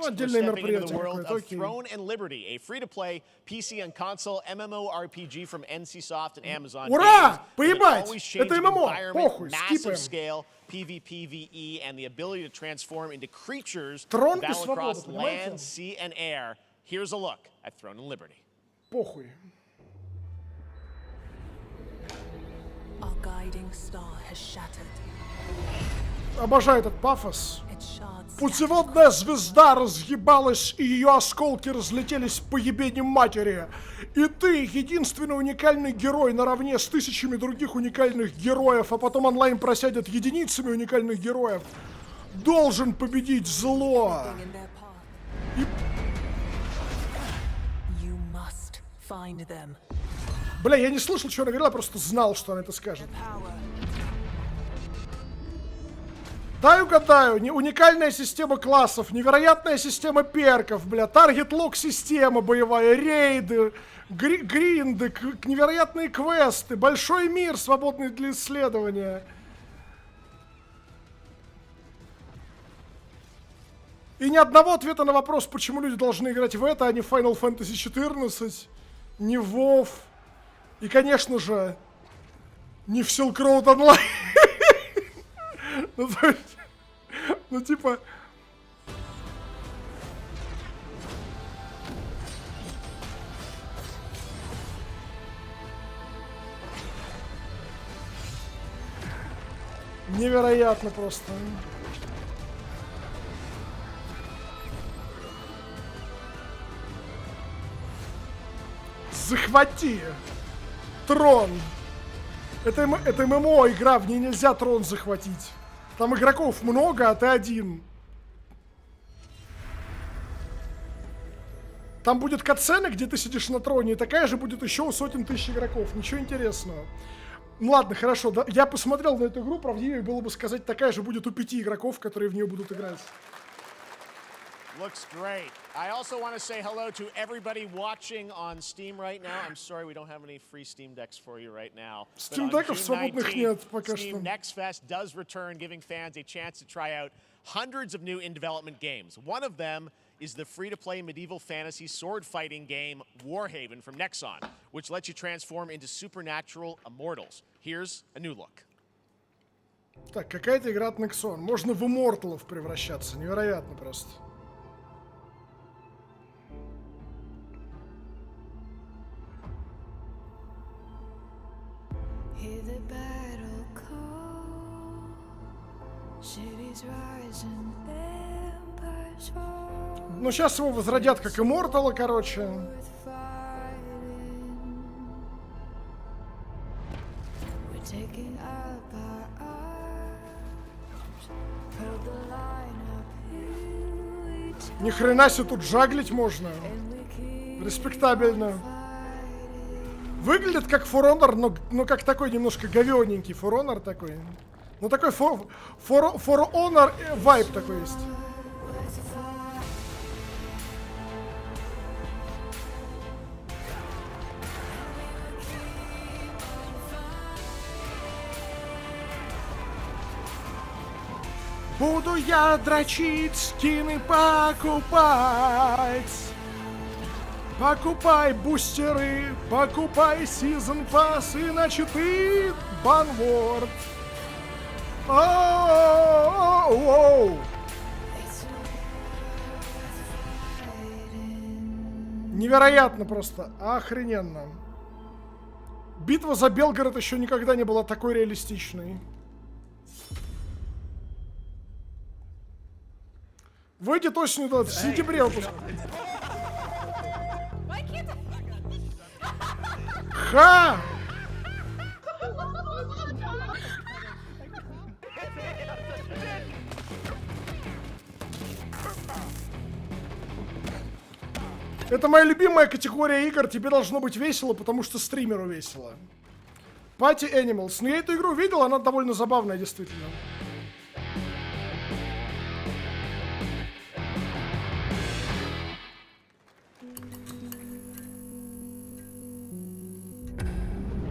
отдельное мероприятие какое-то, окей. Throne and Liberty, a free-to-play PC and console MMORPG from NCSoft and Amazon. Ура! Поебать! Это ММО! Похуй, скипаем. PvPvE and the ability to transform into creatures Трон и battle свобода, across land, sea, and air. Here's a look at Throne and Liberty. Похуй. Our guiding star has shattered. Обожаю этот пафос. Its shards Путеводная звезда разъебалась, и ее осколки разлетелись по ебению матери. И ты, единственный уникальный герой наравне с тысячами других уникальных героев, а потом онлайн просядет единицами уникальных героев, должен победить зло. in their path. You must find them. Бля, я не слышал, что она говорила, просто знал, что она это скажет. Power. Дай угадаю, уникальная система классов, невероятная система перков, бля, таргет-лог система боевая, рейды, гринды, невероятные квесты, большой мир, свободный для исследования. И ни одного ответа на вопрос, почему люди должны играть в это, а не в Final Fantasy XIV, не в WoW, и, конечно же, не в Silk Road Online. Ну, то есть, ну, типа... Невероятно просто. Захвати трон. Это ММО игра, в ней нельзя трон захватить. Там игроков много, а ты один. Там будет катсцена, где ты сидишь на троне, и такая же будет еще у сотен тысяч игроков. Ничего интересного. Ну ладно, хорошо. Да, я посмотрел на эту игру, правдивее было бы сказать, такая же будет у 5 игроков, которые в нее будут играть. Looks great. I also want to say hello to everybody watching on Steam right now. I'm sorry we don't have any free Steam decks for you right now. Steam деков свободных нет пока что. Steam Next Fest does return, giving fans a chance to try out hundreds of new in-development games. One of them is the free-to-play medieval fantasy sword-fighting game Warhaven from Nexon, which lets you transform into supernatural immortals. Here's a new look. Так, какая-то игра от Nexon. Можно в Immortal'ов превращаться. Невероятно просто. Hear the battle call. Cities rising, empires fall. Ну, сейчас его возродят как Immortal'а, короче. With fighting. We're taking up our arms. Hold the line up here. We take Ни хрена себе тут жаглить можно. and we keep Респектабельно. fighting. Выглядит как For Honor, но как такой немножко говёненький For Honor такой. Ну такой For Honor вайб такой есть. Буду я дрочить, скины покупать. Покупай бустеры, покупай сезон пасс, иначе ты банворд. Оу. Невероятно просто, охрененно. Битва за Белгород еще никогда не была такой реалистичной. Выйдет осенью, в сентябре выпуск. Ха! Это моя любимая категория игр. Тебе должно быть весело, потому что стримеру весело. Party Animals. Но я эту игру видел, она довольно забавная, действительно.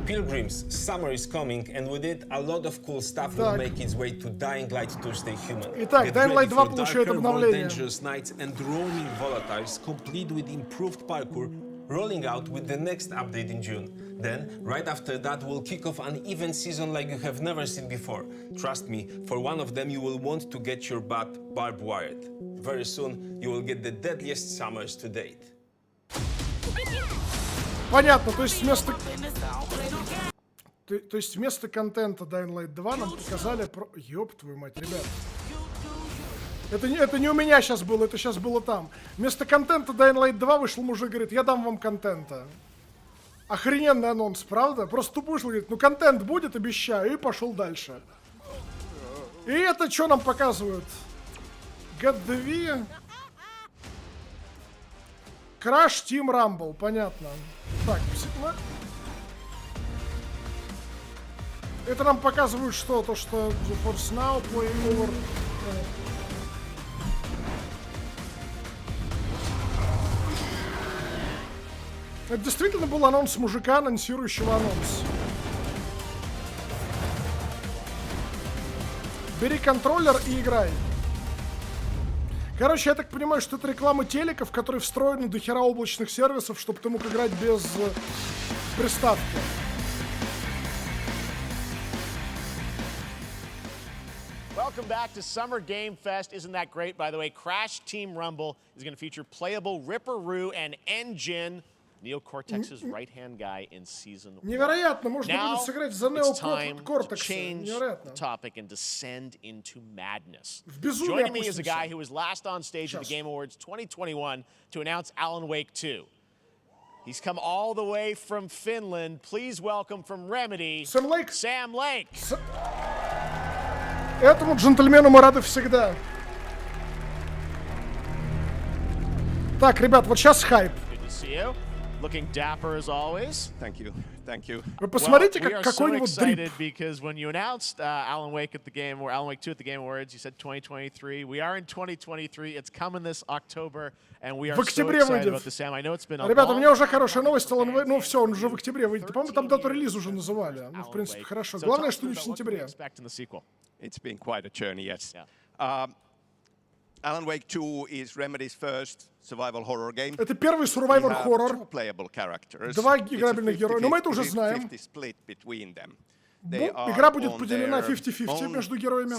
Pilgrims, summer is coming, and with it, a lot of cool stuff will make its way to Dying Light to stay human. Итак, Dying Light 2 получает обновление. Dangerous nights and roaming volatiles, complete with improved parkour, rolling out with the next update in June. Then, right after that, we'll kick off an event season like you have never seen before. Trust me, for one of them, you will want to get your butt barbed wired. Very soon, you will get the deadliest summers to date. Понятно, то есть вместо... То есть вместо контента Dying Light 2 нам показали про... Ёб твою мать, ребят. Это не у меня сейчас было, это сейчас было там. Вместо контента Dying Light 2 вышел мужик, говорит, я дам вам контента. Охрененный анонс, правда? Просто тупо вышел, говорит, ну контент будет, обещаю, и пошел дальше. И это что нам показывают? God2... Crash Team Rumble, понятно. Так, это нам показывают что? То, что The Force Now, Play Over... Это действительно был анонс мужика, анонсирующего анонс. Бери контроллер и играй. Короче, я так понимаю, что это реклама телеков, которые встроены до хера облачных сервисов, чтобы ты мог играть без приставки. Welcome back to Summer Game Fest. Isn't that great, by the way? Crash Team Rumble is going to feature playable Ripperoo and Engine, Neo Cortex's right-hand guy in season 1. Невероятно, можно будет сыграть за Neo Cortex. Change Невероятно. the topic and descend into madness. В безумие Joining me is a опустимся. guy who was last on stage at the Game Awards 2021 to announce Alan Wake 2. He's come all the way from Finland. Please welcome from Remedy, Sam Lake. Sam Lake. Этому джентльмену мы рады всегда. Так, ребят, вот сейчас хайп. Good to see you. Looking dapper as always. Thank you. Thank you. Вы посмотрите, Well, we как are so какой-нибудь дрип. excited because when you announced Alan Wake at the game, or Alan Wake 2 at the Game Awards, you said 2023. We are in 2023. It's coming this October, and we are В so октябре excited выйдет. about this, Sam. I know it's been a Ребята, у long меня уже time хорошая новость. coming. Ну все, он уже в октябре выйдет. По-моему, там дату релиза уже называли. Ну, в принципе, хорошо. So Главное, tell что us не в about what can we сентябре. expect in the sequel. It's been quite a journey, yes. Yeah. Alan Wake 2 is Remedy's first survival horror game. Это первый survivor хоррor. Два играбельных героя. Но мы это уже знаем. Игра будет поделена 50-50 между героями.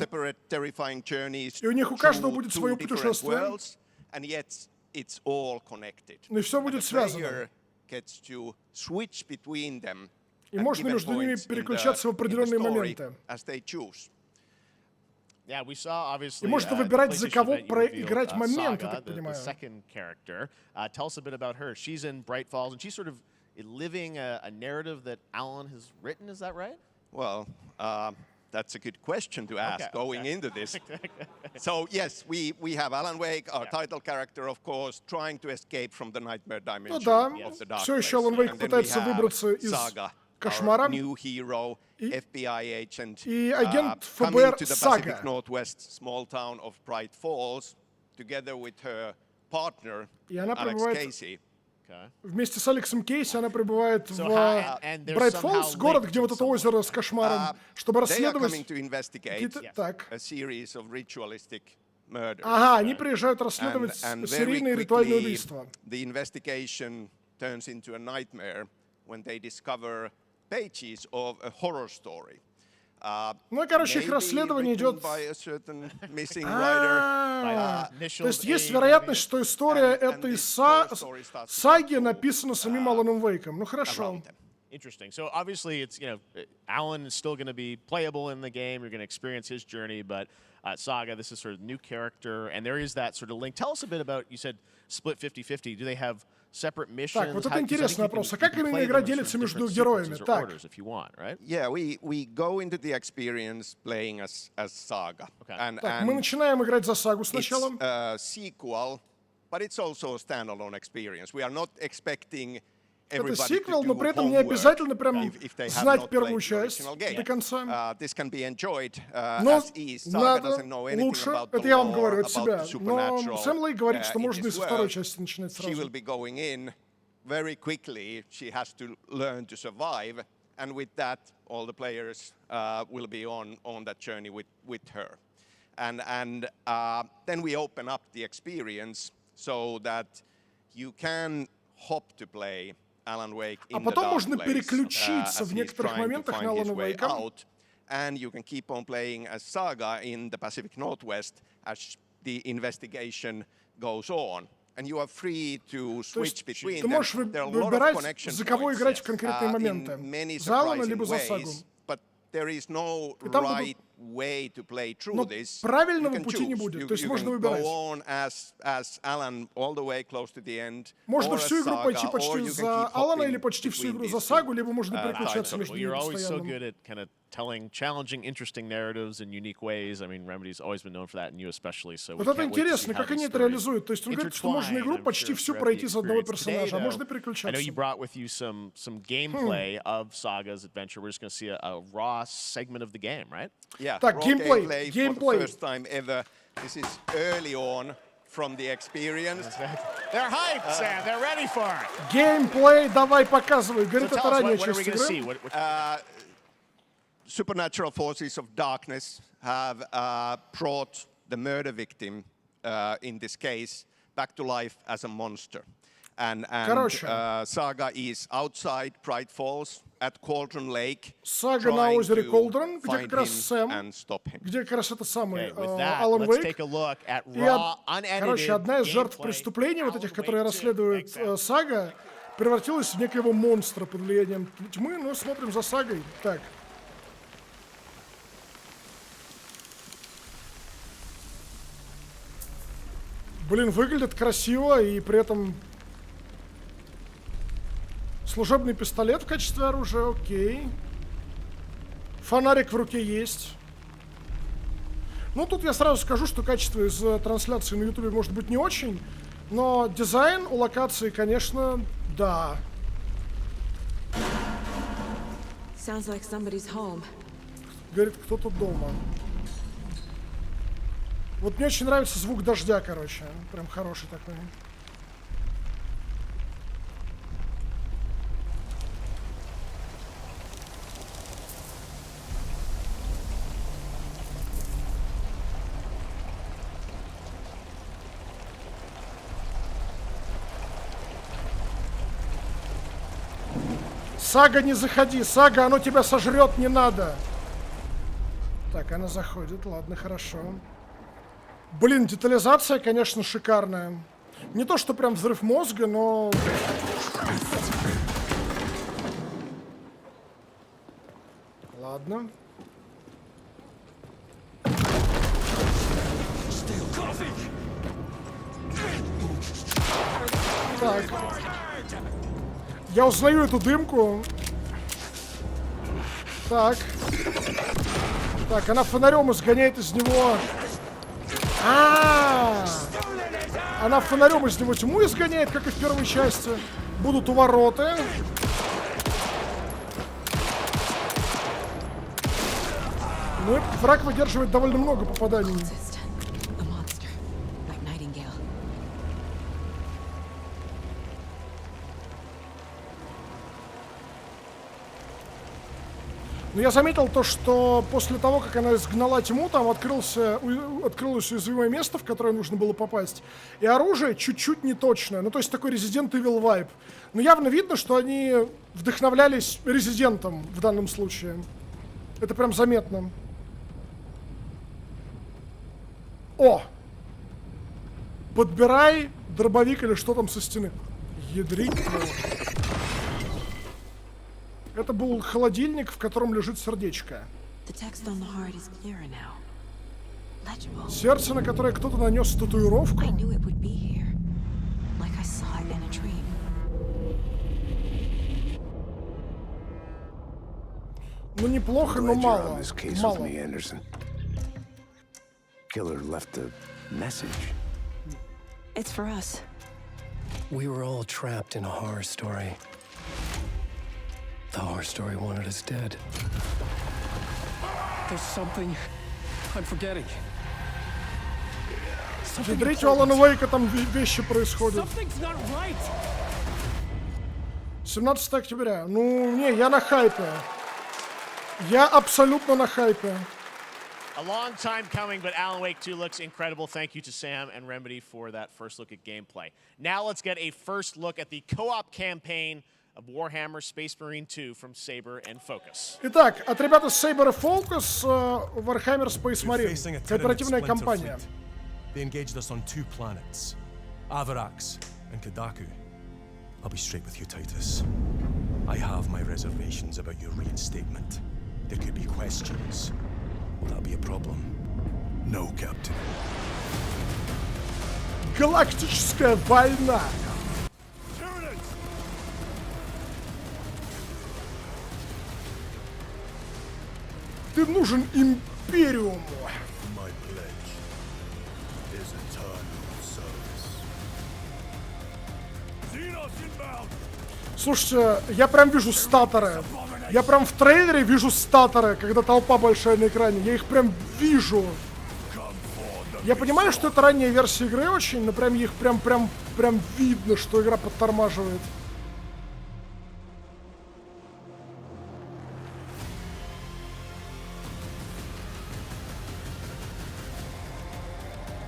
И у них у каждого будет свое путешествие. И все будет связано. И можно между ними переключаться в определенные моменты. Yeah, we saw obviously. И можно выбирать, за кого проиграть момент, я так понимаю. The second character. Tell us a bit about her. She's in Bright Falls, and she's sort of living a narrative that Alan has written. Is that right? Well, that's a good question to ask going into this. So yes, we have Alan Wake, our title character, of course, trying to escape from the nightmare dimension of the dark Все еще place. Alan Wake And then пытается we have выбраться из Saga, кошмара. our new hero, FBI agent, И агент coming ФБР to the Сага. Pacific Northwest small town of Bright Falls, together with her partner, И она Alex прибывает Casey. вместе с Алексом Кейси, она прибывает в Брайт Фоллс, город, где вот это озеро с кошмаром, чтобы расследовать какие-то... Так. Ага, они приезжают расследовать серийные ритуальные убийства. The investigation turns into a nightmare when they discover pages of a horror story. Ну, короче, их расследование идет... То есть есть вероятность, что история этой саги написана самим Аланом Вейком. Ну, хорошо. Interesting. So obviously, it's Alan is still going to be playable in the game. You're going to experience his journey, but Saga, this is sort of new character, and there is that sort of link. Tell us a bit about. You said split 50-50. Do they have separate missions? Так, вот это интересный вопрос. А как именно игра делится между героями? Так. Yeah, we go into the experience playing as Saga. Так, мы начинаем играть за Сагу сначала. It's a sequel, but it's also a standalone experience. We are not expecting. Это сиквел, но при этом не обязательно прям знать первую часть до конца. Но надо лучше, это я вам говорю от себя, но Сэм Лейк говорит, что можно и со второй части начинать сразу. Very quickly, she has to learn to survive, and with that, all the players will be on that journey with her. And then we open up the experience so that you can hop to play Alan Wake in the dark place, as he's trying to find his way out, and you can keep on playing as Saga in the Pacific Northwest as the investigation goes on. То есть ты можешь выбирать, за кого играть в конкретные моменты. За Алана, либо за Сагу. И там будут... Но правильного пути не будет, то есть можно выбирать. Можно всю игру пойти почти за Алана или почти всю игру за Сагу, либо можно переключаться между ними постоянно. Telling challenging, interesting narratives in unique ways. I mean, Remedy's always been known for that, and you especially. So вот это интересно, как они это реализуют. То есть он говорит, что можно игру почти всю пройти за одного персонажа, а можно переключаться. I know you brought with you some gameplay of Saga's adventure. We're just going to see a raw segment of the game, right? Yeah. Так, геймплей. First time ever. This is early on from the experience. They're hyped, Sam. They're ready for it. Геймплей, давай показывай. Говорит, это ранее часть игры. Supernatural forces of darkness have brought the murder victim, in this case, back to life as a monster. And Saga is outside Bright Falls at Cauldron Lake. Сага на озере Колдрон, где как раз Сэм, где как раз это самый Алан Вейк. И, короче, одна из жертв преступлений, вот этих, которые расследует Сага, превратилась в некоего монстра под влиянием тьмы. Ну, смотрим за Сагой. Так. Блин, выглядит красиво, и при этом служебный пистолет в качестве оружия, окей. Фонарик в руке есть. Ну, тут я сразу скажу, что качество из трансляции на ютубе может быть не очень, но дизайн у локации, конечно, да. Говорит, кто-то дома. Вот мне очень нравится звук дождя, короче. Прям хороший такой. Сага, не заходи. Сага, оно тебя сожрет, не надо. Так, она заходит. Ладно, хорошо. Блин, детализация, конечно, шикарная. Не то, что прям взрыв мозга, но... Ладно. Так. Я узнаю эту дымку. Так. Так, она фонарем изгоняет из него... Она фонарем из него тьму изгоняет, как и в первой части. Будут увороты. Ну и враг выдерживает довольно много попаданий. Но я заметил то, что после того, как она изгнала тьму, там открылось уязвимое место, в которое нужно было попасть. И оружие чуть-чуть неточное. Ну, то есть такой Resident Evil вайб. Но явно видно, что они вдохновлялись Резидентом в данном случае. Это прям заметно. О! Подбирай дробовик или что там со стены. Ядрить. Это был холодильник, в котором лежит сердечко. Сердце, на которое кто-то нанес татуировку. Ну, неплохо, но мало. Мало. It's for us. We were all trapped in a horror story. The horror story wanted us dead. There's something I'm forgetting. Смотрите, у Алана Вейка там вещи происходят. 17 октября. Ну, не, я на хайпе. Я абсолютно на хайпе. A long time coming, but Alan Wake 2 looks incredible. Thank you to Sam and Remedy for that first look at gameplay. Now let's get a first look at the co-op campaign of Warhammer Space Marine 2 from Saber and Focus. Итак, от ребят из Saber и Focus Warhammer Space Marine. Кооперативная компания. They engaged us on 2 planets. Avarax and Kadaku. I'll be straight with you, Titus. I have my reservations about your reinstatement. There could be questions. Will that be a problem? No, Captain. Галактическая война. Ты нужен Империуму. Слушайте, я прям вижу статоры. Я прям в трейлере вижу статоры, когда толпа большая на экране. Я их прям вижу. Я понимаю, что это ранняя версия игры очень, но прям их прям видно, что игра подтормаживает.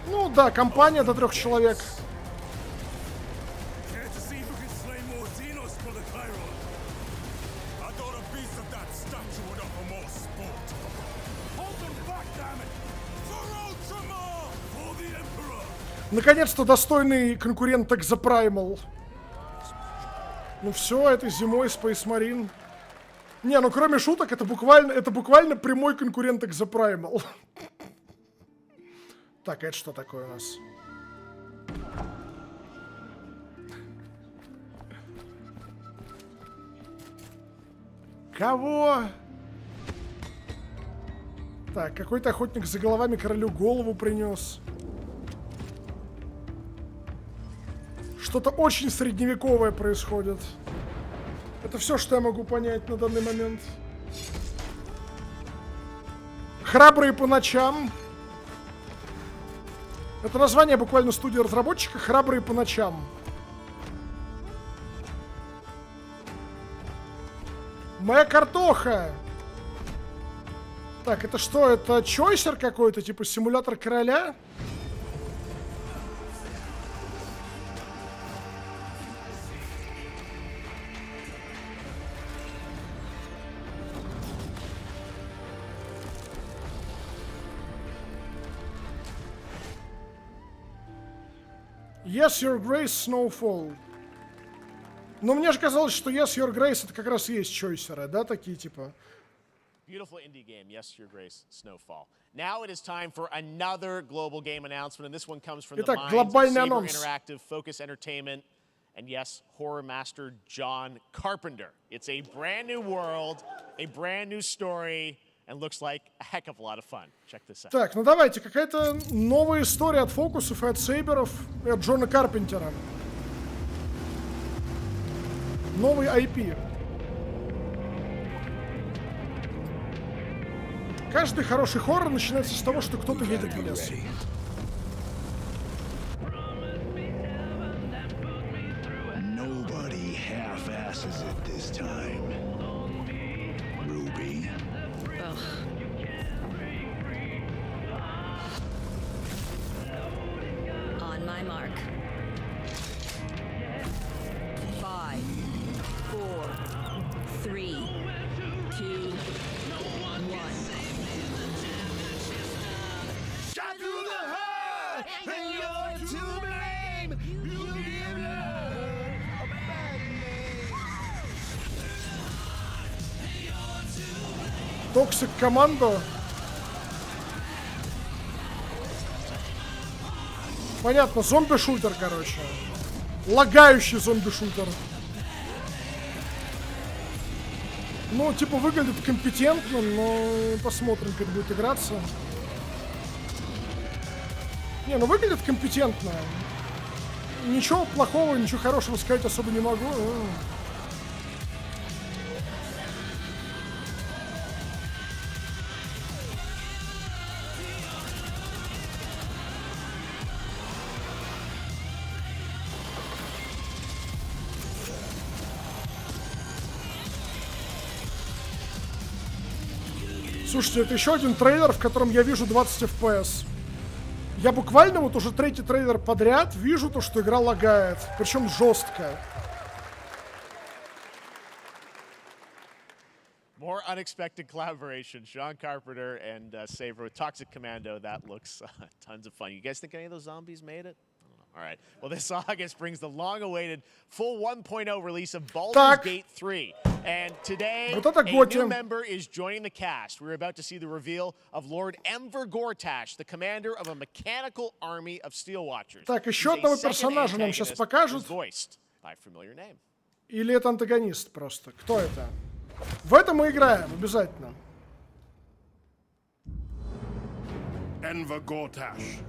Ну да, компания до 3 человек. Наконец-то достойный конкурент Exoprimal. Ну все, этой зимой Space Marine. Не, ну кроме шуток, это буквально прямой конкурент Exoprimal. Так, это что такое у нас? Кого? Так, какой-то охотник за головами королю голову принес. Что-то очень средневековое происходит. Это все, что я могу понять на данный момент. Храбрые по ночам. Это название буквально студии разработчика. Храбрые по ночам. Моя картоха. Так, это что? Это чойсер какой-то? Типа симулятор короля? Yes, Your Grace, Snowfall. Но мне же казалось, что Yes, Your Grace это как раз и есть чойсеры, да, такие типа. Beautiful indie game, Yes, Your Grace, Snowfall. Now it is time for another global game announcement, and this one comes from the minds of Saber Interactive, Focus Entertainment, and yes, horror master John Carpenter. It's a brand new world, a brand new story, and looks like a heck of a lot of fun. Check this out. Так, ну давайте, какая-то новая история от фокусов и от сейберов, и от Джона Карпентера. Новый IP. Каждый хороший хоррор начинается с того, что кто-то едет в лес. Nobody half-asses it this time. Ruby. On my mark. 5, 4, 3, 2, 1. Shot through the heart, and you're to blame. You give love a bad name. Toxic Commando. Понятно, зомби-шутер, короче. Лагающий зомби-шутер. Ну, типа, выглядит компетентно, но посмотрим, как будет играться. Не, ну выглядит компетентно. Ничего плохого, ничего хорошего сказать особо не могу. Слушайте, это еще один трейлер, в котором я вижу 20 FPS. Я буквально вот уже третий трейлер подряд вижу то, что игра лагает. Причем жестко. More unexpected collaboration. Sean Carpenter and Saber with Toxic Commando. That looks tons of fun. You guys think any of those zombies made it? I don't know. All right. Well, this August brings the long-awaited full 1.0 release of Baldur's Gate 3. And today, a new member is joining the cast. We're about to see the reveal of Lord Enver Gortash, the commander of a mechanical army of Steel Watchers. Так, еще одного персонажа нам сейчас покажут. Или это антагонист просто? Кто это? В это мы играем, обязательно. Enver Gortash,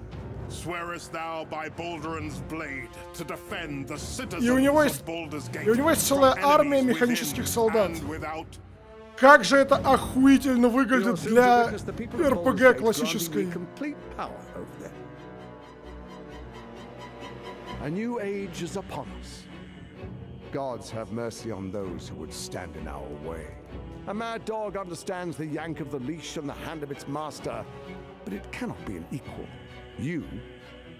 swearest thou by Baldur's blade to defend the citizens of Baldur's Gate. И у него есть целая армия механических солдат. Как же это охуительно выглядит для РПГ классической. A new age is upon us. Gods have mercy on those who would stand in our way. A mad dog understands the yank of the leash on the hand of its master, but it cannot be an equal. You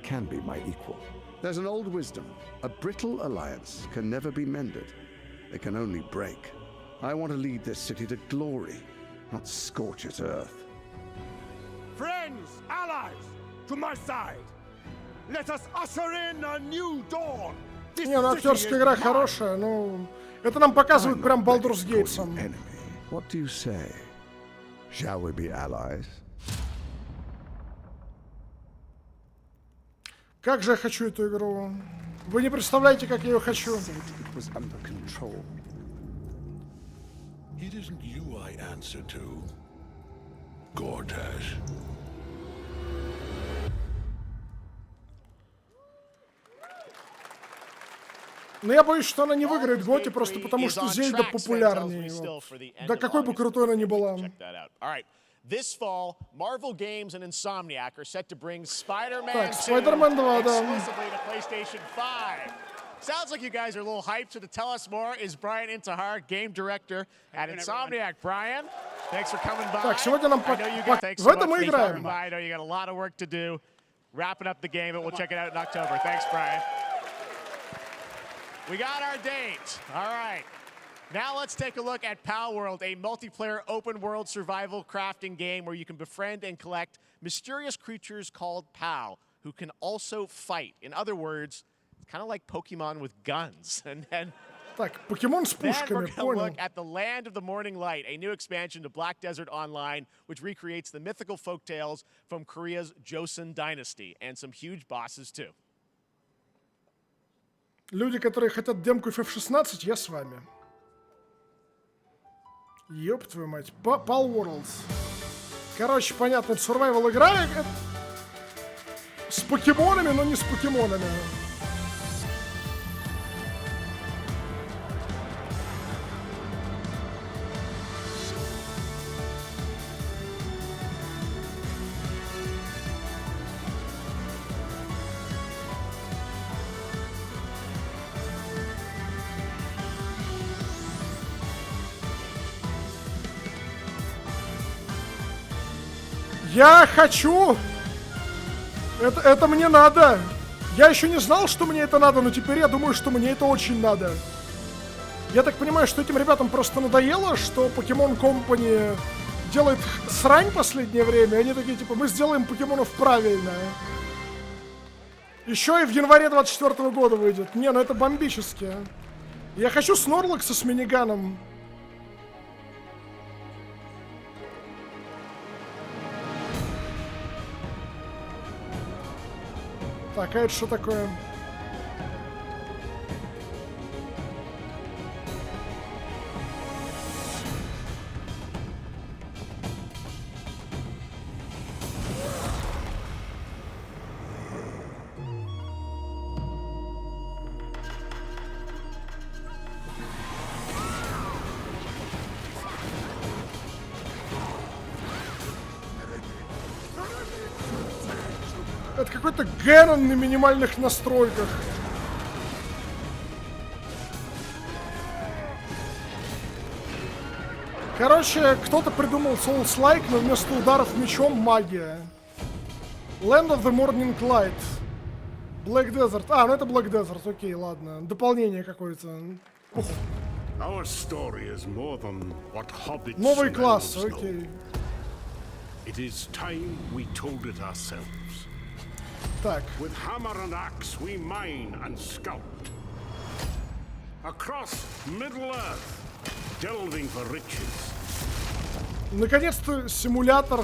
can be my equal. There's an old wisdom. A brittle alliance can never be mended. It can only break. I want to lead this city to glory, not scorch its earth. Friends, allies, to my side. Let us usher in a new dawn. Не, ну актерская игра хорошая, но это нам показывают прям Baldur's Gate сам. What do you say? Shall we be allies? Как же я хочу эту игру. Вы не представляете, как я ее хочу. It isn't you I answer to, Gortash. Но я боюсь, что она не выиграет Готи просто потому, что Зельда популярнее. Да какой бы крутой она ни была. This fall, Marvel Games and Insomniac are set to bring Spider-Man 2 Spider-Man 2, да. exclusively to PlayStation 5. Sounds like you guys are a little hyped, so to tell us more is Brian Intihar, game director at Insomniac. Brian, thanks for coming by. Так, сегодня нам в это мы играем. I know you got a lot of work to do, wrapping up the game, but we'll check it out in October. Thanks, Brian. We got our date. All right. Now let's take a look at Pal World, a multiplayer open-world survival crafting game where you can befriend and collect mysterious creatures called Pal, who can also fight. In other words, it's kind of like Pokemon with guns. And так, покемон с пушками, we're going to look at the Land of the Morning Light, a new expansion to Black Desert Online, which recreates the mythical folktales from Korea's Joseon Dynasty, and some huge bosses too. Люди, которые хотят демку FF16, я с вами. Ёб твою мать. Pal Worlds. Короче, понятно, это survival игра с покемонами, но не с покемонами. Я хочу! Это мне надо! Я еще не знал, что мне это надо, но теперь я думаю, что мне это очень надо. Я так понимаю, что этим ребятам просто надоело, что Pokemon Company делает срань в последнее время. Они такие, типа, мы сделаем покемонов правильно. Еще и в январе 24 года выйдет. Не, ну это бомбически. Я хочу Снорлакса с миниганом. Так, а это что такое? Это какой-то Гэнон на минимальных настройках. Короче, кто-то придумал Souls-like, но вместо ударов мечом магия. Land of the Morning Light. Black Desert. А, ну это Black Desert, окей, ладно. Дополнение какое-то. Новый класс, окей. It is time we told it ourselves. Так. With hammer and axe we mine and sculpt. Across Middle Earth, delving for riches. Наконец-то симулятор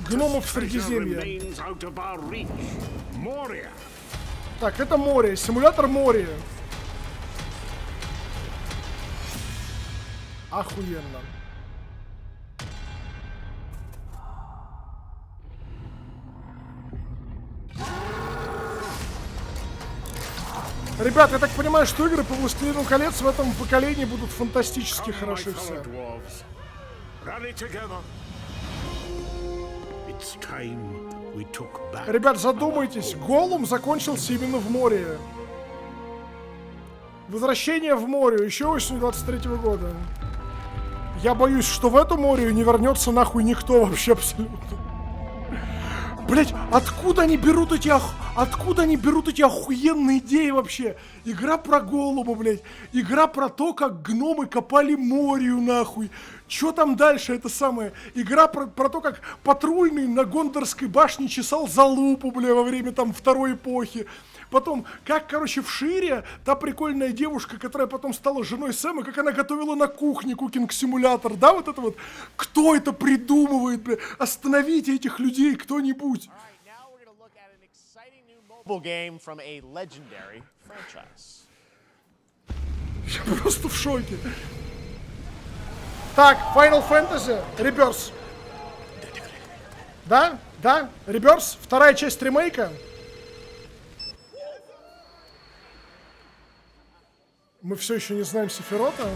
гномов Средиземья. Так, это море. Симулятор моря. Охуенно. Ребят, я так понимаю, что игры по «Властелину колец» в этом поколении будут фантастически хороши все. Ребят, задумайтесь, Голлум закончился именно в море. Возвращение в море еще осенью 23-го года. Я боюсь, что в эту море не вернется нахуй никто вообще абсолютно. Блять, откуда они берут эти охуенные идеи вообще? Игра про Голлума, блять. Игра про то, как гномы копали морю, нахуй. Чё там дальше, это самое? Игра про то, как патрульный на Гондорской башне чесал залупу, бля, во время там второй эпохи. Потом, как, короче, в Шире, та прикольная девушка, которая потом стала женой Сэма, как она готовила на кухне кукинг-симулятор, да, вот это вот. Кто это придумывает, бля? Остановите этих людей, кто-нибудь. Я просто в шоке. Так, Final Fantasy Rebirth. Да? Да? Rebirth? Вторая часть ремейка. Мы все еще не знаем Сефирота.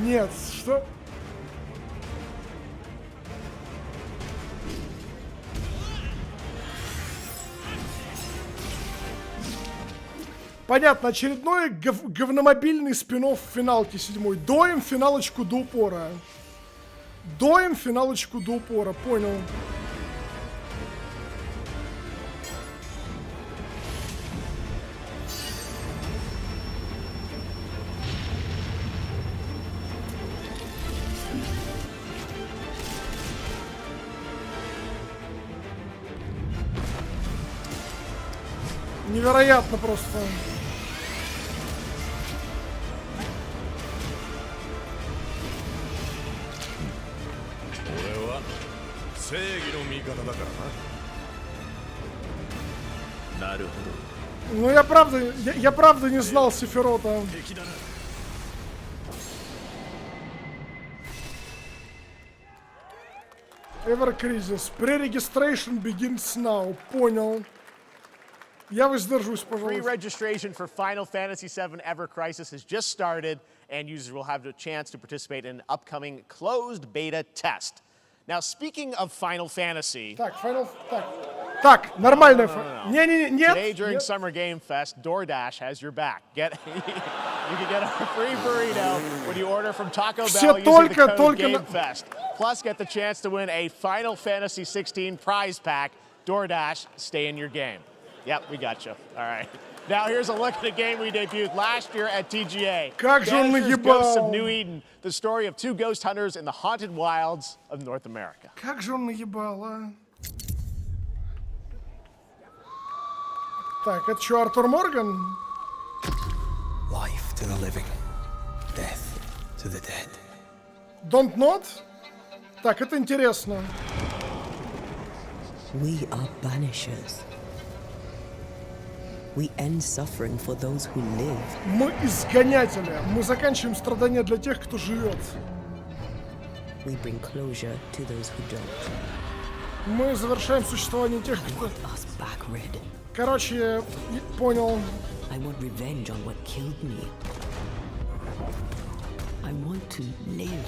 Нет, что? Понятно, очередной говномобильный спин-офф финалки 7. Доим финалочку до упора. Доим финалочку до упора, понял. Невероятно просто. Ну я правда не знал Сефирота. Ever Crisis. Pre-registration begins now. Понял. Я воздержусь, пожалуйста. Pre-registration for Final Fantasy VII Ever Crisis has just started, and users will have the chance to participate in an upcoming closed beta test. Now, speaking of Final Fantasy... Так, нормально. Нет. Today during Summer Game Fest, DoorDash has your back. You can get a free burrito when you order from Taco Bell using the code GameFest. Plus, get the chance to win a Final Fantasy 16 prize pack. DoorDash, stay in your game. Yep, we got you. All right. Now here's a look at a game we debuted last year at TGA. Ghosts of New Eden, the story of two ghost hunters in the haunted wilds of North America. Как же он наебал, а? Так, это что, Артур Морган? Life to the living, death to the dead. Don't not? Так, это интересно. We are banishers. We end suffering for those who live. Мы изгонятели. Мы заканчиваем страдания для тех, кто живет. We bring closure to those who don't. Мы завершаем существование тех, кто... Us back, Red. Короче, понял. I want revenge on what killed me. I want to live.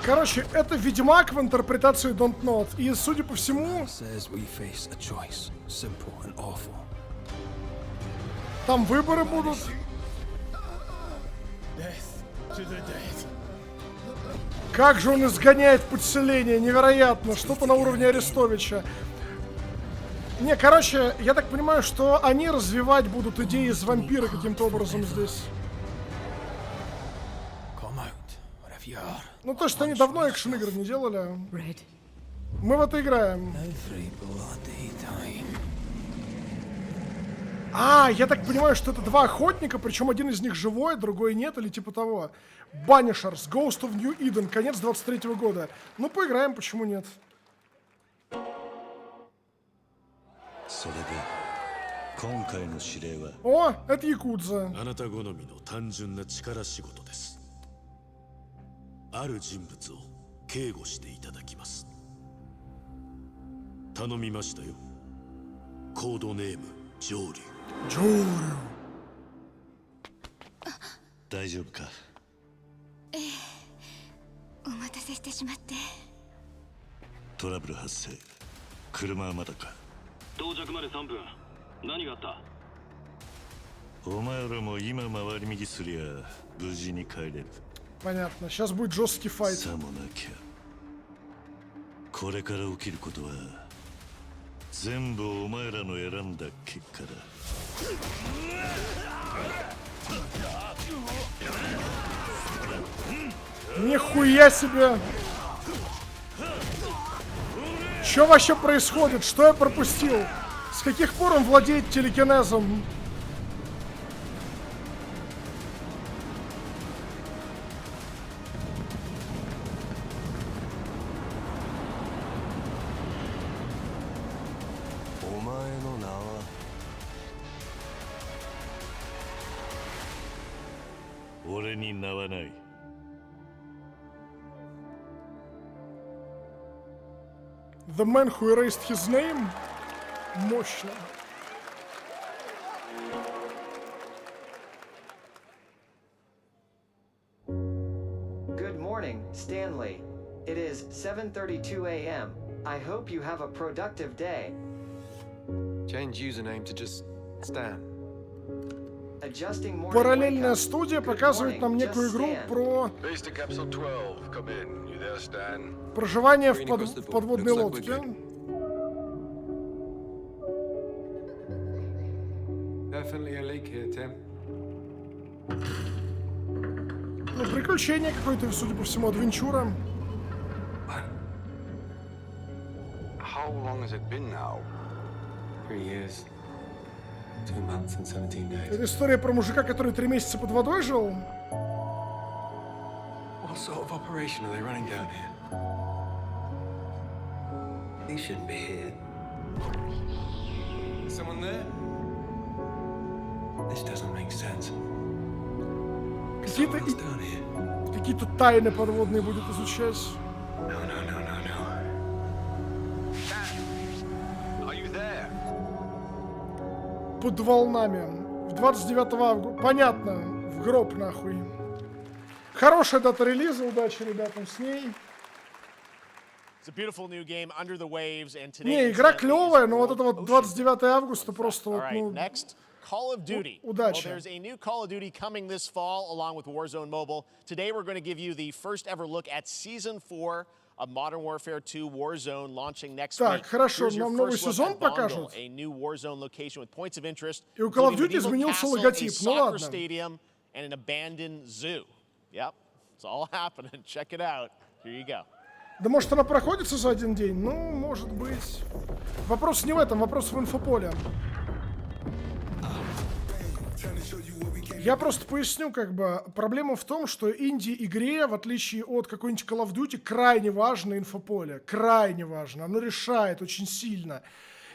Короче, это Ведьмак в интерпретации Don't Not. И, судя по всему... Там выборы будут. Как же он изгоняет подселение, невероятно. Что-то на уровне Арестовича. Не, короче, я так понимаю, что они развивать будут идеи из вампира каким-то образом здесь. Ну то, что они давно экшен-игр не делали. Мы в это играем. А, я так понимаю, что это два охотника, причем один из них живой, другой нет, или типа того. Banishers, Ghost of New Eden, конец 23-го года. Ну, поиграем, почему нет? О, это Якудза. あなた好みの単純な力仕事です。ある人物を警護していただきます。頼みましたよ。コードネーム上流。上流。大丈夫か。ええ、お待たせしてしまって。トラブル発生。車はまだか。到着まで3分。何があった？お前らも今回り右すりゃ無事に帰れる。Понятно. Сейчас будет жесткий файт. さもなきゃ。これから起きることは全部お前らの選んだ結果だ。Нихуя себе! Что вообще происходит? Что я пропустил? С каких пор он владеет телекинезом? The man who erased his name? Мощно. Good morning, Stanley. It is 7:32 a.m. I hope you have a productive day. Change username to just Stan. Параллельная студия показывает нам некую игру про проживание в подводной лодке. Ну, приключение какое-то, судя по всему, адвенчура. How long has it been now? 3 years. 2 months and 17 days. Это история про мужика, который 3 месяца под водой жил. What sort of operation are they running down here? He shouldn't be here. Someone there? This doesn't make sense. Какие-то тайны подводные будет изучать. Под волнами. В 29 августа. Понятно. В гроб нахуй. Хорошая дата релиза. Удачи ребятам с ней. Не, игра клевая, но вот это вот 29 августа просто вот, ну... Call of Duty. Well, there's a new Call of Duty coming this fall along with Warzone Mobile. Today we're going to give you the first ever look at Season 4 of Modern Warfare 2 Warzone launching next week. Так, хорошо, нам новый сезон покажут. A new Warzone location with points of interest. И у Call of Duty изменился логотип, ну ладно. Stadium and an abandoned zoo. Yep, it's all happening. Check it out. Here you go. Да может она проходится за один день? Ну, может быть. Вопрос не в этом, вопрос в инфополе. Я просто поясню, как бы, проблема в том, что инди-игре, в отличие от какой-нибудь Call of Duty, крайне важно инфополе. Крайне важно. Оно решает очень сильно.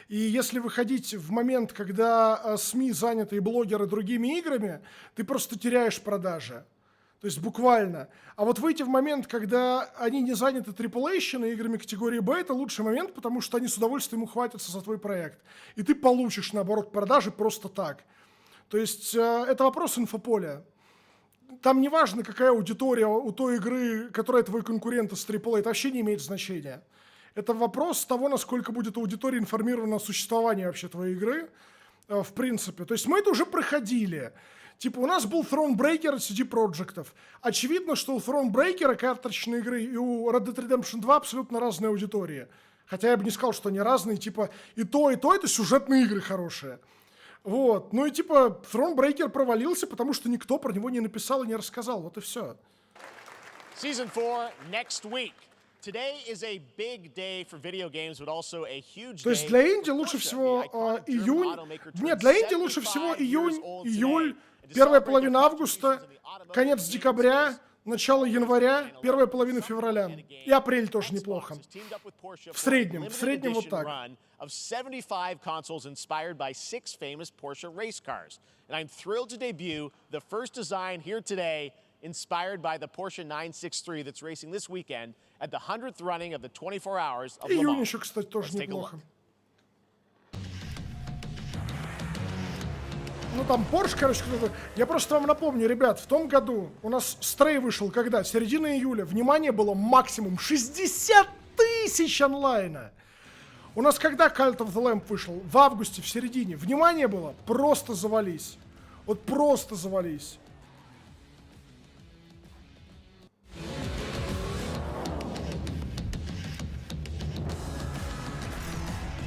И если выходить в момент, когда СМИ заняты и блогеры другими играми, ты просто теряешь продажи. То есть буквально. А вот выйти в момент, когда они не заняты AAA-щиной играми категории Б, это лучший момент, потому что они с удовольствием ухватятся за твой проект. И ты получишь, наоборот, продажи просто так. То есть это вопрос инфополя. Там не важно, какая аудитория у той игры, которая твой конкурент из AAA, это вообще не имеет значения. Это вопрос того, насколько будет аудитория информирована о существовании вообще твоей игры, в принципе. То есть мы это уже проходили. Типа у нас был Thronebreaker от CD Projekt'ов. Очевидно, что у Thronebreaker карточной игры и у Red Dead Redemption 2 абсолютно разные аудитории. Хотя я бы не сказал, что они разные. Типа и то это сюжетные игры хорошие. Вот. Ну и типа, Thronebreaker провалился, потому что никто про него не написал и не рассказал. Вот и все. Season 4 next week. Today is a big day for video games, but also a huge То есть для Инди лучше всего июнь. Нет, для Инди лучше всего июнь, июль, первая половина августа, конец декабря, начало января, первая половина февраля. И апрель тоже неплохо. В среднем вот так. Of 75 consoles inspired by 6 famous Porsche race cars. And I'm thrilled to debut the first design here today inspired by the Porsche 963 that's racing this weekend at the 100th running of the 24 Hours of Le Июнь Mans. еще, кстати, тоже неплохо. Ну там Porsche, короче, кто-то. Я просто вам напомню, ребят, в том году у нас Стрей вышел когда? Середина июля. Внимание, было максимум 60 тысяч онлайна. У нас когда Cult of the Lamb вышел? В августе, в середине. Внимание было? Просто завались. Вот просто завались.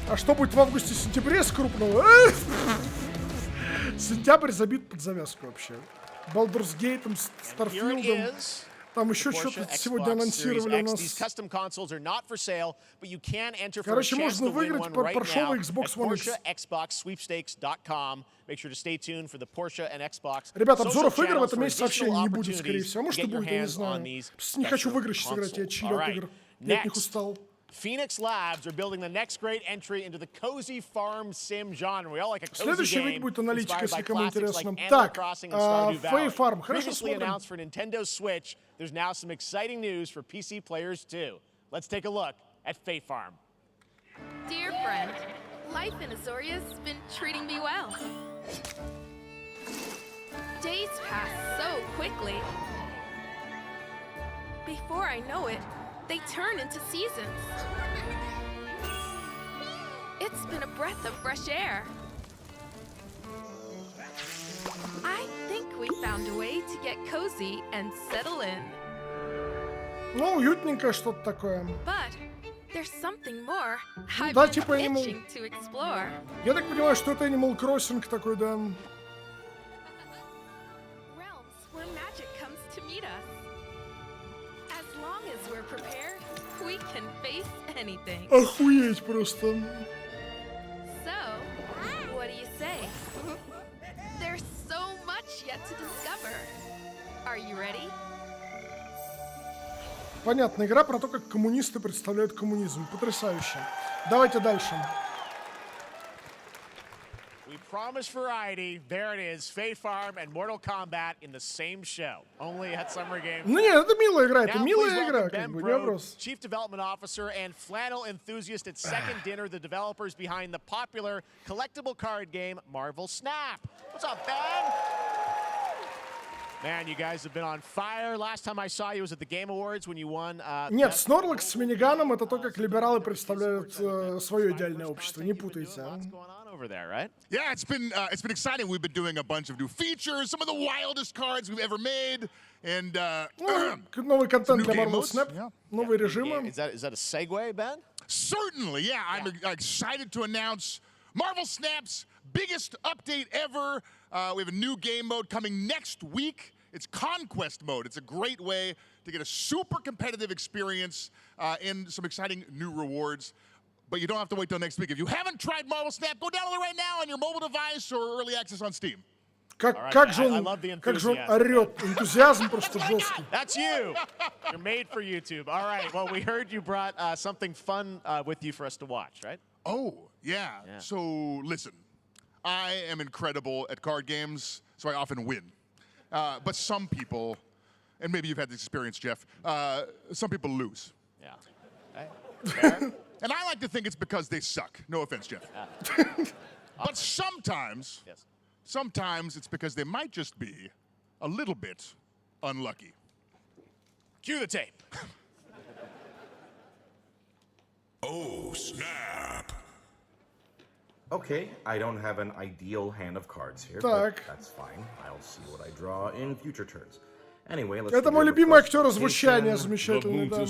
А что будет в августе-сентябре с крупного? Сентябрь забит под завязку вообще. Baldur's Gate, Starfield'ом. Там еще что-то сегодня анонсировали у нас. Короче, можно выиграть паршовый Xbox One X. Ребят, обзоров игр в этом месяце вообще не будет, скорее всего. Может, и будет, я не знаю. Просто не хочу в игры сейчас играть, я чилю от игр. Я от них устал. Phoenix Labs are building the next great entry into the cozy farm sim genre. We all like a cozy Следующий game вид будет аналитика, если кому интересно. like Так, Fay Farm, хорошо Previously смотрим. announced for Nintendo Switch, there's now some exciting news for PC players too. Let's take a look at Fay Farm. Dear friend, life in Azoria's been treating me well. Days pass so quickly. Before I know it, they turn into seasons. It's been a breath of fresh air. I think we found a way to get cozy and settle in. Ну, уютненькое что-то такое. But there's something more I've да, been типа Animal... itching to explore. Я так понимаю, что это Animal Crossing такой, да. Realms where magic comes to meet us. As long as we're prepared, we can face anything. Охуеть просто. So, what do you say? There's so much yet to discover. Are you ready? Понятно, игра про то, как коммунисты представляют коммунизм. Потрясающе. Давайте дальше. We promised variety. There it is. Fay Farm and Mortal Kombat in the same show. Only at Summer Games. Ну нет, это милая игра, это милая игра, как бы, не вопрос. Chief Development Officer and flannel enthusiast at Second Dinner, the developers behind the popular collectible card game Marvel Snap. What's up, Ben? Man, you guys have been on fire. Last time I saw you was at the Game Awards when you won. Нет, Snorlax с миниганом — это то, как либералы представляют свое идеальное общество. Не путайте. Over there, right? Yeah, it's been exciting. We've been doing a bunch of new features, some of the wildest cards we've ever made, and новый контент для Marvel Snap, новые режимы. Is that a segue, Ben? Certainly, yeah. I'm excited to announce Marvel Snap's biggest update ever. We have a new game mode coming next week. It's Conquest mode. It's a great way to get a super competitive experience and some exciting new rewards. But you don't have to wait till next week. If you haven't tried Marvel Snap, go download it right now on your mobile device or early access on Steam. Как же он орет, энтузиазм просто жесткий. That's you. You're made for YouTube. All right. Well, we heard you brought something fun with you for us to watch, right? Oh, yeah. So listen, I am incredible at card games, so I often win. But some people, and maybe you've had this experience, Jeff, some people lose. Yeah. Fair. And I like to think it's because they suck. No offense, Jeff. But sometimes, sometimes it's because they might just be a little bit unlucky. Cue the tape. Oh, snap. Okay, I don't have an ideal hand of cards here, but that's fine. I'll see what I draw in future turns. Anyway, let's Это мой любимый актер озвучания, замечательный, да.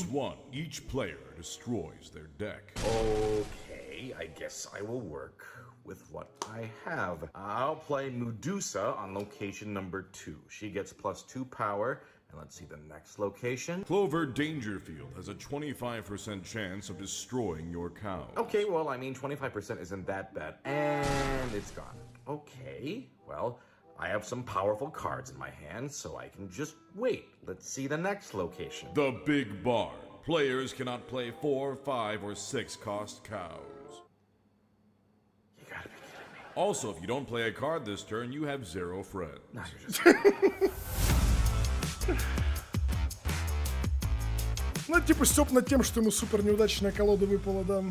Each player destroys their deck. Okay, I guess I will work with what I have. I'll play Medusa on location number 2. She gets +2 power, And let's see the next location. Clover Dangerfield has a 25% chance of destroying your cow. Okay, well, I mean, 25% isn't that bad. And it's gone. Okay, well, I have some powerful cards in my hand, so I can just wait. Let's see the next location. The Big Barn. Players cannot play 4, 5, or 6 cost cows. You gotta be kidding me. Also, if you don't play a card this turn, you have 0 friends. No, you're just... Ну, типа стёб над тем, что ему супер неудачная колода выпала, да.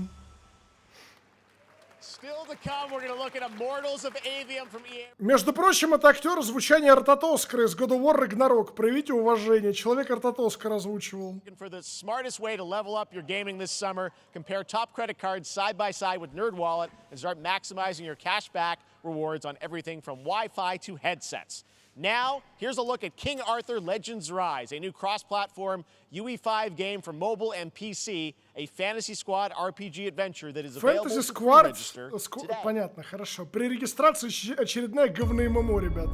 Still to come, we're going to look at Immortals of Aveum from EA. Между прочим, это актер звучания Артатоскара из God of War Ragnarok. Проявите уважение. Человек Артатоскара озвучивал. For the smartest way to level up your gaming this summer, compare top credit cards side by side with NerdWallet and start maximizing your cashback rewards on everything from Wi-Fi to headsets. Now, here's a look at King Arthur Legends Rise, a new cross-platform UE5 game for mobile and PC, a Fantasy Squad RPG adventure that is available Fantasy to Squad, pre-register. понятно, хорошо. При регистрации очередная говно ММО, ребят.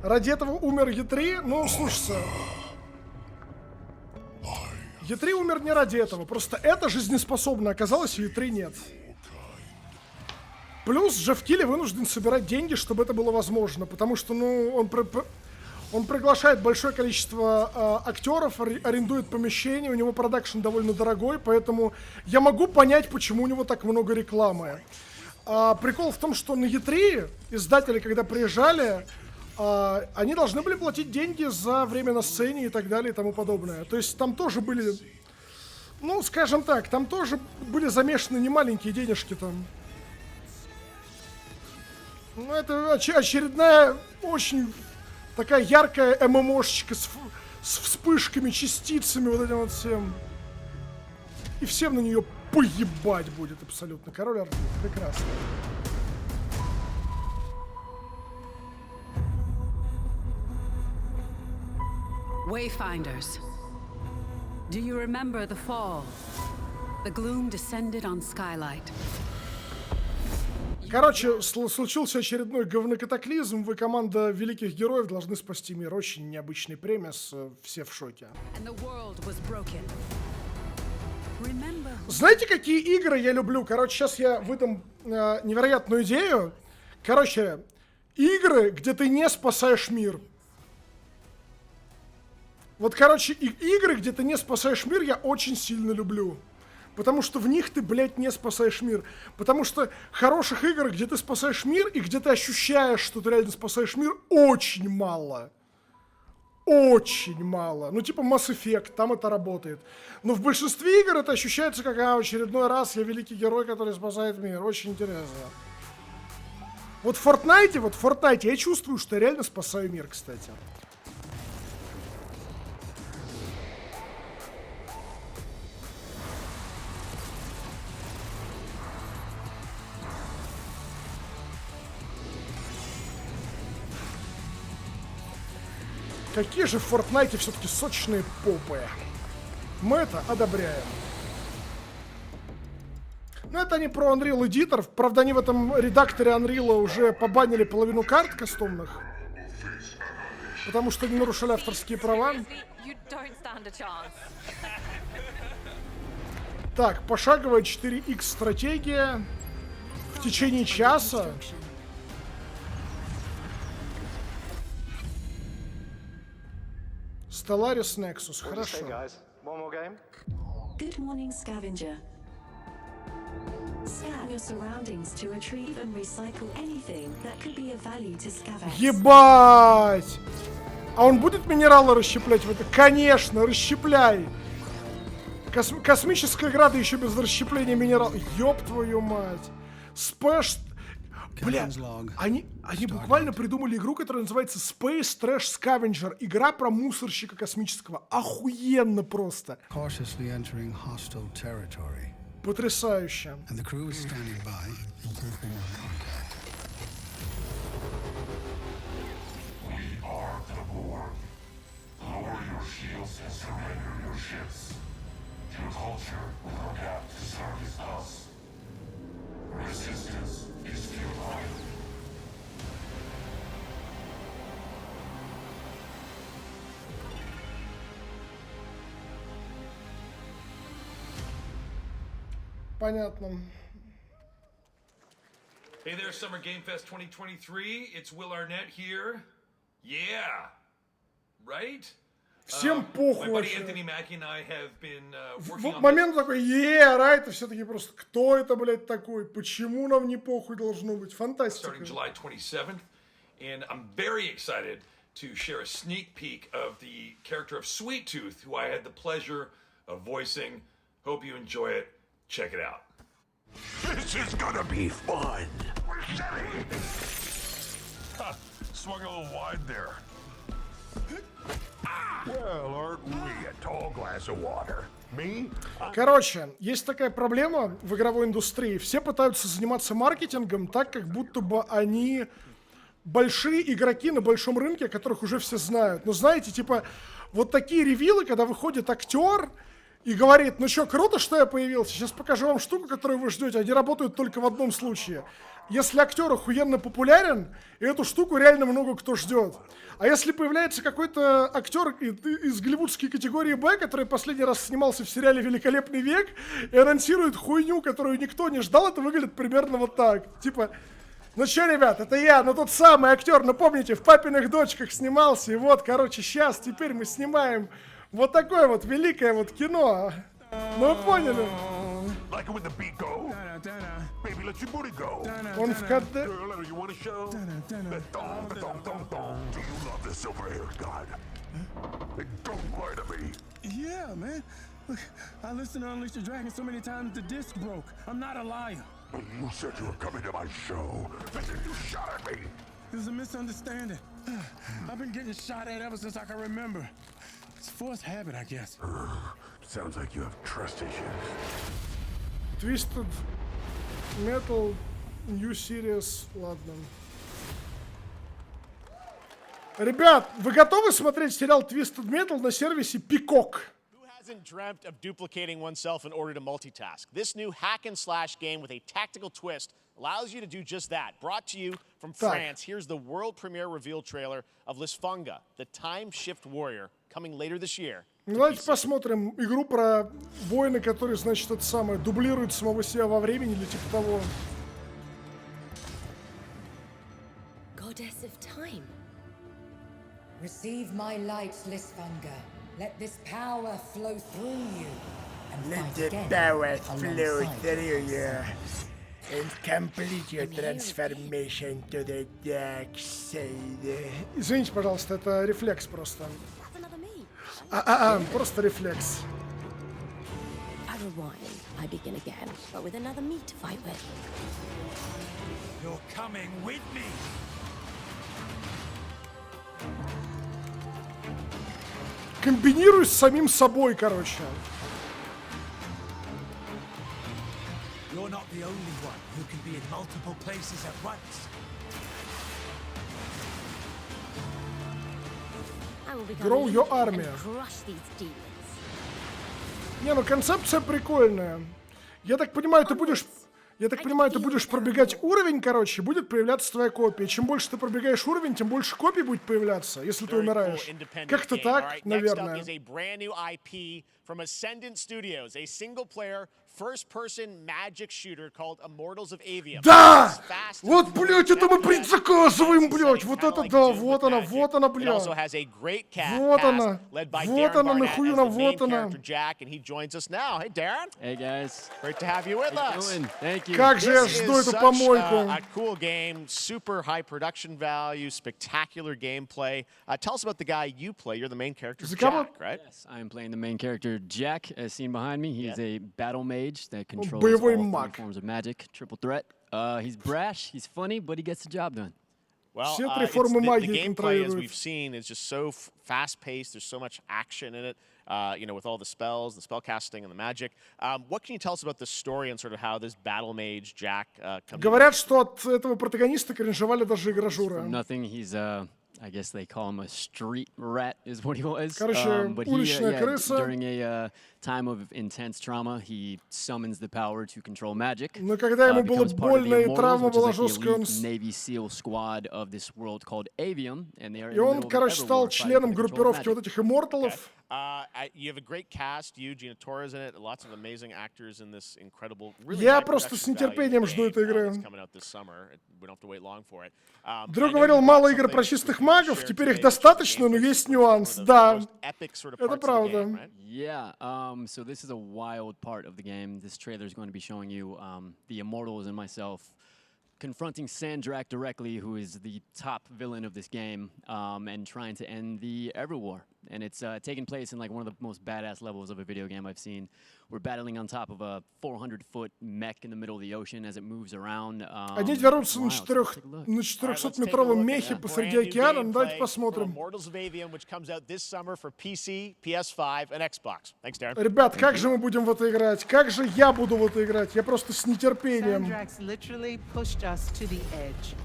Ради этого умер E3? Ну, слушайте. E3 умер не ради этого, просто это жизнеспособно оказалось, и E3 нет. Плюс Джефф Килли вынужден собирать деньги, чтобы это было возможно, потому что, ну, он приглашает большое количество актеров, арендует помещение, у него продакшн довольно дорогой, поэтому я могу понять, почему у него так много рекламы. Прикол в том, что на E3 издатели, когда приезжали, они должны были платить деньги за время на сцене и так далее и тому подобное. То есть там тоже были, ну, скажем так, там тоже были замешаны немаленькие денежки там. Ну, это очередная очень такая яркая ММОшечка с вспышками, частицами, вот этим вот всем. И всем на нее поебать будет абсолютно. Король Артур. Прекрасно. Wayfinders. Do you remember the fall? The gloom descended on Skylight. Короче, случился очередной говнокатаклизм. Вы, команда великих героев, должны спасти мир. Очень необычный премис. Все в шоке. Знаете, какие игры я люблю? Короче, сейчас я выдам невероятную идею. Короче, игры, где ты не спасаешь мир. Вот, короче, игры, где ты не спасаешь мир, я очень сильно люблю. Потому что в них ты, блядь, не спасаешь мир. Потому что хороших игр, где ты спасаешь мир, и где ты ощущаешь, что ты реально спасаешь мир, очень мало. Очень мало. Ну, типа Mass Effect, там это работает. Но в большинстве игр это ощущается, как очередной раз я великий герой, который спасает мир. Очень интересно. Вот в Fortnite я чувствую, что я реально спасаю мир, кстати. Какие же в Fortnite все-таки сочные попы. Мы это одобряем. Но это не про Unreal Editor. Правда, они в этом редакторе Unreal уже побанили половину карт кастомных. Потому что они нарушили авторские права. Так, пошаговая 4X стратегия. В течение часа. Stellaris Nexus, хорошо. Good morning, scavenger. Scan your surroundings to retrieve and recycle anything that could be of value to scavenge. Ебать! А он будет минералы расщеплять в это? Конечно, расщепляй! Космическая игра, да еще без расщепления минералов. Ёб твою мать! Спэш... Бля, они буквально придумали игру, которая называется Space Trash Scavenger. Игра про мусорщика космического. Охуенно просто. Потрясающе. Понятно. Hey there, Summer Game Fest 2023. It's Will Arnett here. Yeah. Right? Всем похуй My buddy вообще. Anthony Mackie and I have been working on Момент такой, right? И все-таки просто, кто это, блядь, такой? Почему нам не похуй должно быть? Фантастика. starting July 27th. And I'm very excited to share a sneak peek of the character of Sweet Tooth, who I had the pleasure of voicing. Hope you enjoy it. Check it out. This is gonna be fun. Swung a little wide there. Well, aren't we a tall glass of water? Me? Короче, есть такая проблема в игровой индустрии. Все пытаются заниматься маркетингом так, как будто бы они большие игроки на большом рынке, которых уже все знают. Но знаете, типа, вот такие ревилы, когда выходит актер и говорит, ну что, круто, что я появился, сейчас покажу вам штуку, которую вы ждете. Они работают только в одном случае. Если актер охуенно популярен, и эту штуку реально много кто ждет. А если появляется какой-то актер из голливудской категории Б, который последний раз снимался в сериале «Великолепный век», и анонсирует хуйню, которую никто не ждал, это выглядит примерно вот так. Типа, ну что, ребят, это я, ну тот самый актер, ну помните, в «Папиных дочках» снимался, и вот, короче, сейчас, теперь мы снимаем вот такое вот великое вот кино. Ну, поняли? Like it when the beat go? Baby, let your booty go. Он в КД... Girl, you wanna show? The thong, the thong, thong, thong. Do you love the silver-haired god? Don't lie to me. Yeah, man. Look, I listened to Unleash the Dragon so many times the disc broke. I'm not a liar. You said you were coming to my show, and then you shot at me. It was a misunderstanding. I've been getting shot at ever since I can remember. It's forced habit, I guess. Sounds like you have trust issues. Twisted Metal New Series, ладно. Ребят, вы готовы смотреть сериал Twisted Metal на сервисе Peacock? Hasn't dreamt of duplicating oneself in order to multitask. This new hack and slash game with a tactical twist allows you to do just that. Brought to you from France, here's the world premiere reveal trailer of Lisfunga, the time shift warrior, coming later this year. Давайте посмотрим игру про воина, который, значит, это самое, дублирует самого себя во времени или типа того. Goddess of time. Receive my light, Lisfunga. Let this power flow through you. Let the power flow through you. And complete your transformation to the dark side. Извините, пожалуйста, это рефлекс просто. Просто рефлекс. I rewind. I begin again, but with another me to fight with. You're coming with me. Комбинируй с самим собой, короче. You're not the only one who can be in multiple places at once. Grow your army. Не, ну концепция прикольная. Я так понимаю, ты будешь пробегать уровень, короче, будет появляться твоя копия. Чем больше ты пробегаешь уровень, тем больше копий будет появляться, если ты умираешь. Как-то так, наверное. First-person magic shooter called Immortals of Aveum. Да! Вот, блядь, это мы предзаказываем, блядь. Вот это да, вот она, блядь. Вот она, нахуйна, вот она. Jack, and he joins us now. Hey, Darren. Hey, guys. Great to have you with us. Thank you. Как же я жду эту помойку. A cool game, super high production value, spectacular gameplay. Tell us about the guy you play. You're the main character, Jack, right? Yes, I am playing the main character, Jack, as seen behind me. He's a battle mage that controls боевой all маг. 3 forms of magic, triple threat. He's brash, he's funny, but he gets the job done. Well, Все три формы магии the gameplay, as контролирует. we've seen, is just so fast-paced. There's so much action in it. You know, with all the spells, the spell casting, and the magic. What can you tell us about the story and sort of how this battle mage Jack comes? Говорят, что от этого протагониста кринжевали даже игражуры. Nothing. He's a I guess they call him a street rat, is what he was. Короче, But уличная крыса. during a time of intense trauma, he summons the power to control magic. Но когда ему было больно и травма была жесткая, он... Navy SEAL squad of this world called Aveum, and they are И он, короче, стал членом группировки вот этих Immortals'ов. You have a great cast. You, Gina Torres in it. Lots of amazing actors in this incredible. Я просто с нетерпением жду этой игры. Дрю говорил, мало игр про чистых магов, теперь их достаточно, но есть нюанс. Да, это правда. Yeah, so this is a wild part of the game. This trailer is going to be showing you the Immortals and myself confronting Sandrak directly, who is the top villain of this game, and trying to end the Everwar. And it's taking place in like one of the most badass levels of a video game I've seen. We're battling on top of a 400-foot mech in the middle of the ocean as it moves around. Они дерутся на 400-метровом мехе посреди океана. Давайте посмотрим. Immortals of Aveum, which comes out this summer for PC, PS5, and Xbox. Thanks, Darren. Ребят, как же мы будем в это играть? Как же я буду в это играть? Я просто с нетерпением. Sandrax literally pushed us to the edge.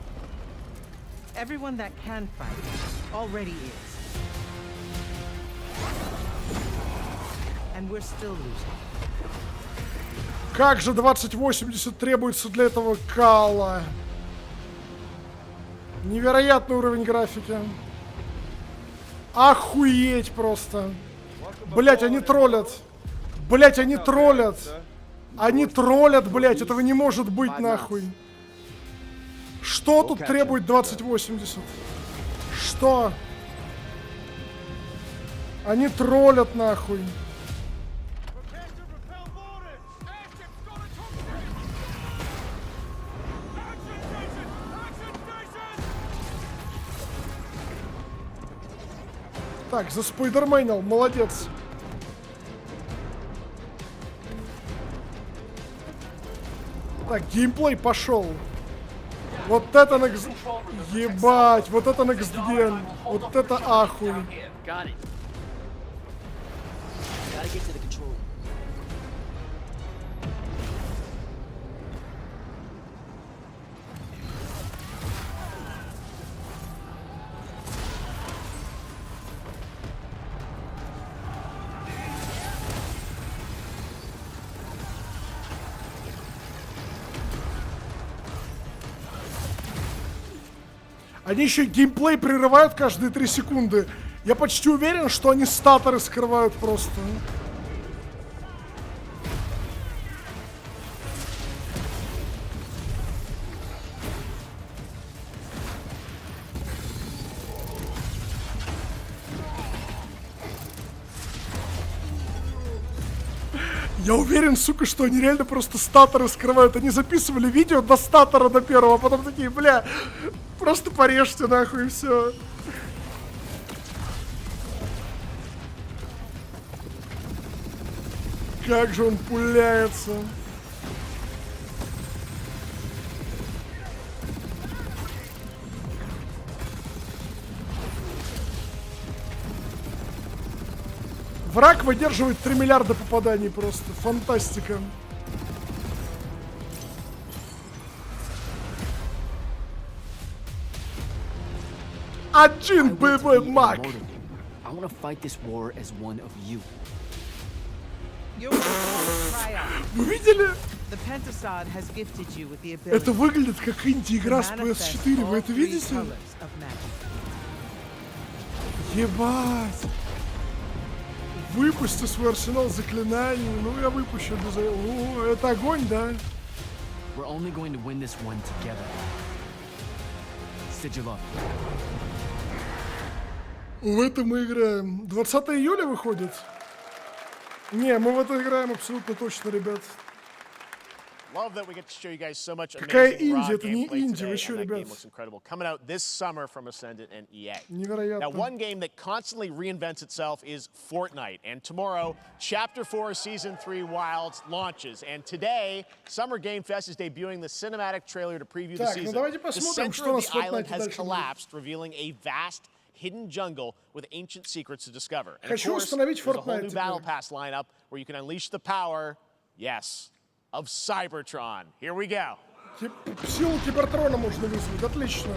Everyone that can fight already is. And we're still losing. Как же 2080 требуется для этого кала? Невероятный уровень графики. Охуеть просто. Блять, они троллят. Блять, они троллят. Они троллят, блять, этого не может быть нахуй. Что тут требует 2080? Что? Они троллят нахуй. Так, заспойдерменил, молодец. Так, геймплей пошел. Вот это next... Ебать, вот это next gen. Вот это ахуй. Они еще геймплей прерывают каждые 3 секунды. Я почти уверен, что они статоры скрывают просто. Я уверен, сука, что они реально просто статоры скрывают. Они записывали видео до статора до первого, а потом такие, бля, просто порежьте нахуй и все. Как же он пуляется. Враг выдерживает 3 миллиарда попаданий просто. Фантастика. Один боевой маг. Вы видели? Это выглядит как инди-игра с PS4. Вы это видите? Ебать. Выпусти свой арсенал заклинаний. Ну, я выпущу без... Ну, это огонь, да? В это мы играем. 20 июля выходит? Не, мы в это играем абсолютно точно, ребят. Какая Индия? Это не Индия, вы что, ребят? Невероятно. Now, one game that constantly reinvents itself is Fortnite. And tomorrow, Chapter 4, Season 3 Wilds launches. And today, Summer Game Fest is debuting the cinematic trailer to preview the season. The center of the island has collapsed, revealing a vast hidden jungle with ancient secrets to discover. And of course, there's a whole new Battle Pass lineup where you can unleash the power, yes, of Cybertron. Here we go. Силу Кибертрона можно вызвать, отлично.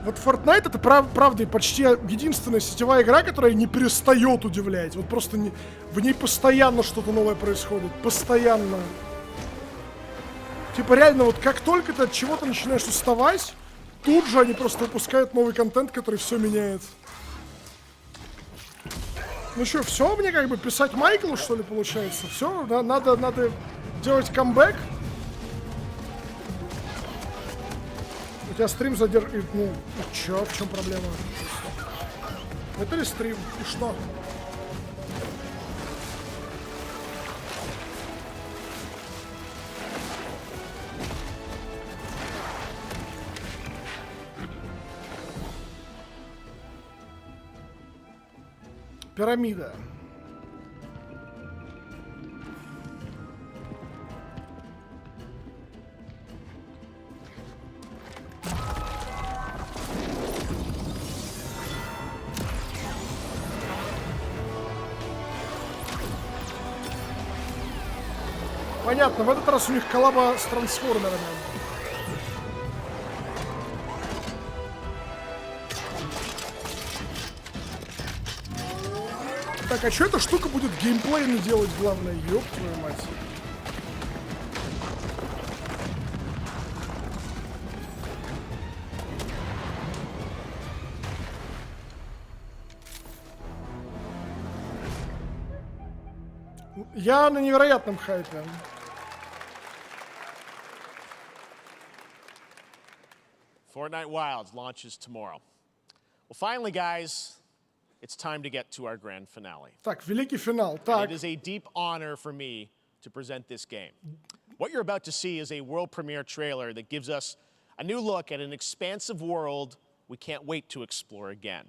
Вот Fortnite это правда почти единственная сетевая игра, которая не перестает удивлять. Вот просто в ней постоянно что-то новое происходит. Постоянно. Типа реально, вот как только ты от чего-то начинаешь уставать, тут же они просто выпускают новый контент, который все меняет. Ну что, все мне как бы писать Майклу, что ли, получается? Все, да, надо делать камбэк. У тебя стрим задерживает. Ну, чё, в чем проблема? Это ли стрим? И что? Пирамида. Понятно, в этот раз у них коллаба с трансформерами. Так, а что эта штука будет геймплейно делать, главное? Ёб твою мать. Я на невероятном хайпе. Fortnite Wilds launches tomorrow. Well, finally, guys, it's time to get to our grand finale. Так, великий финал. Так. It is a deep honor for me to present this game. What you're about to see is a world premiere trailer that gives us a new look at an expansive world we can't wait to explore again.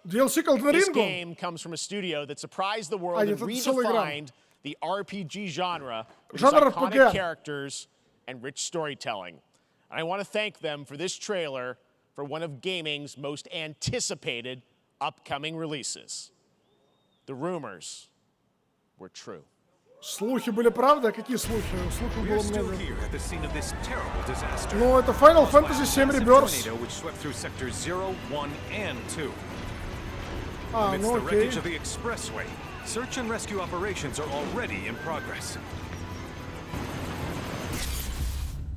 DLC Elden This Ring? game comes from a studio that surprised the world and redefined the RPG genre with its iconic characters and rich storytelling. And I want to thank them for this trailer for one of gaming's most anticipated upcoming releases. The rumors were true. Слухи были правда? Какие слухи? Слухов было много. Ну, это Final Fantasy 7 Rebirth. А, ну окей. Search and rescue operations are already in progress.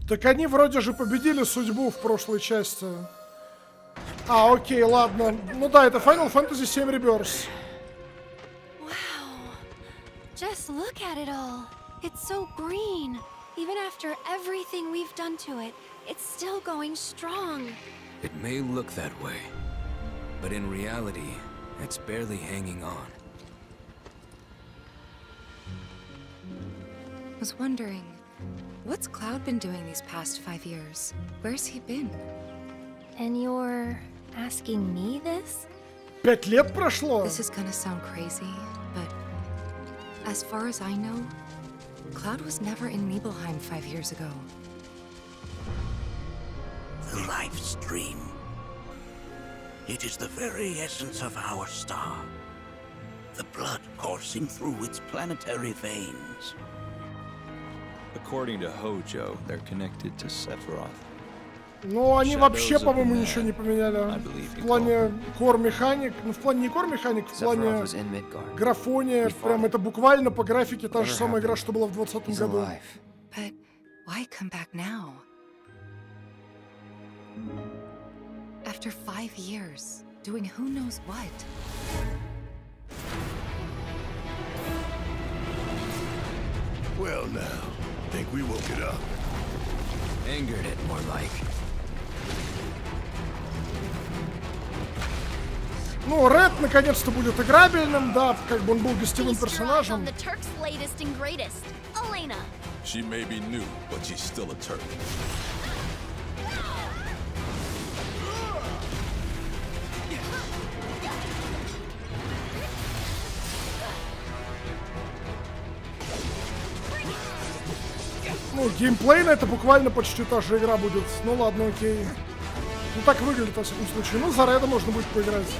Так они вроде же победили судьбу в прошлой части. А, окей, ладно. Ну да, это Final Fantasy 7 Rebirth. Just look at it all. It's so green. Even after everything we've done to it, it's still going strong. It may look that way, but in reality, it's barely hanging on. I was wondering, what's Cloud been doing these past 5 years? Where's he been? And you're asking me this? 5 лет прошло? This is gonna sound crazy, but as far as I know, Cloud was never in Nibelheim 5 years ago. The life stream. It is the very essence of our star. The blood coursing through its planetary veins. According to Hojo, they're connected to Sephiroth. Ну, они вообще, по-моему, ничего не поменяли. В плане core-механик, ну, в плане не core-механик, в плане графония, прям это буквально по графике та же самая игра, что была в 2020 году. But why come back now? After 5 years, doing who knows what? Well now, think we woke it up. Angered it, more like. Ну, Ред наконец-то будет играбельным, да, как бы он был гостевым персонажем. The Turk's latest and greatest, Elena. She may be new, but she's still a Turk. Ну, геймплейно это буквально почти та же игра будет. Ну ладно, окей. Ну так выглядит, во всяком случае. Ну, за Реда можно будет поиграть.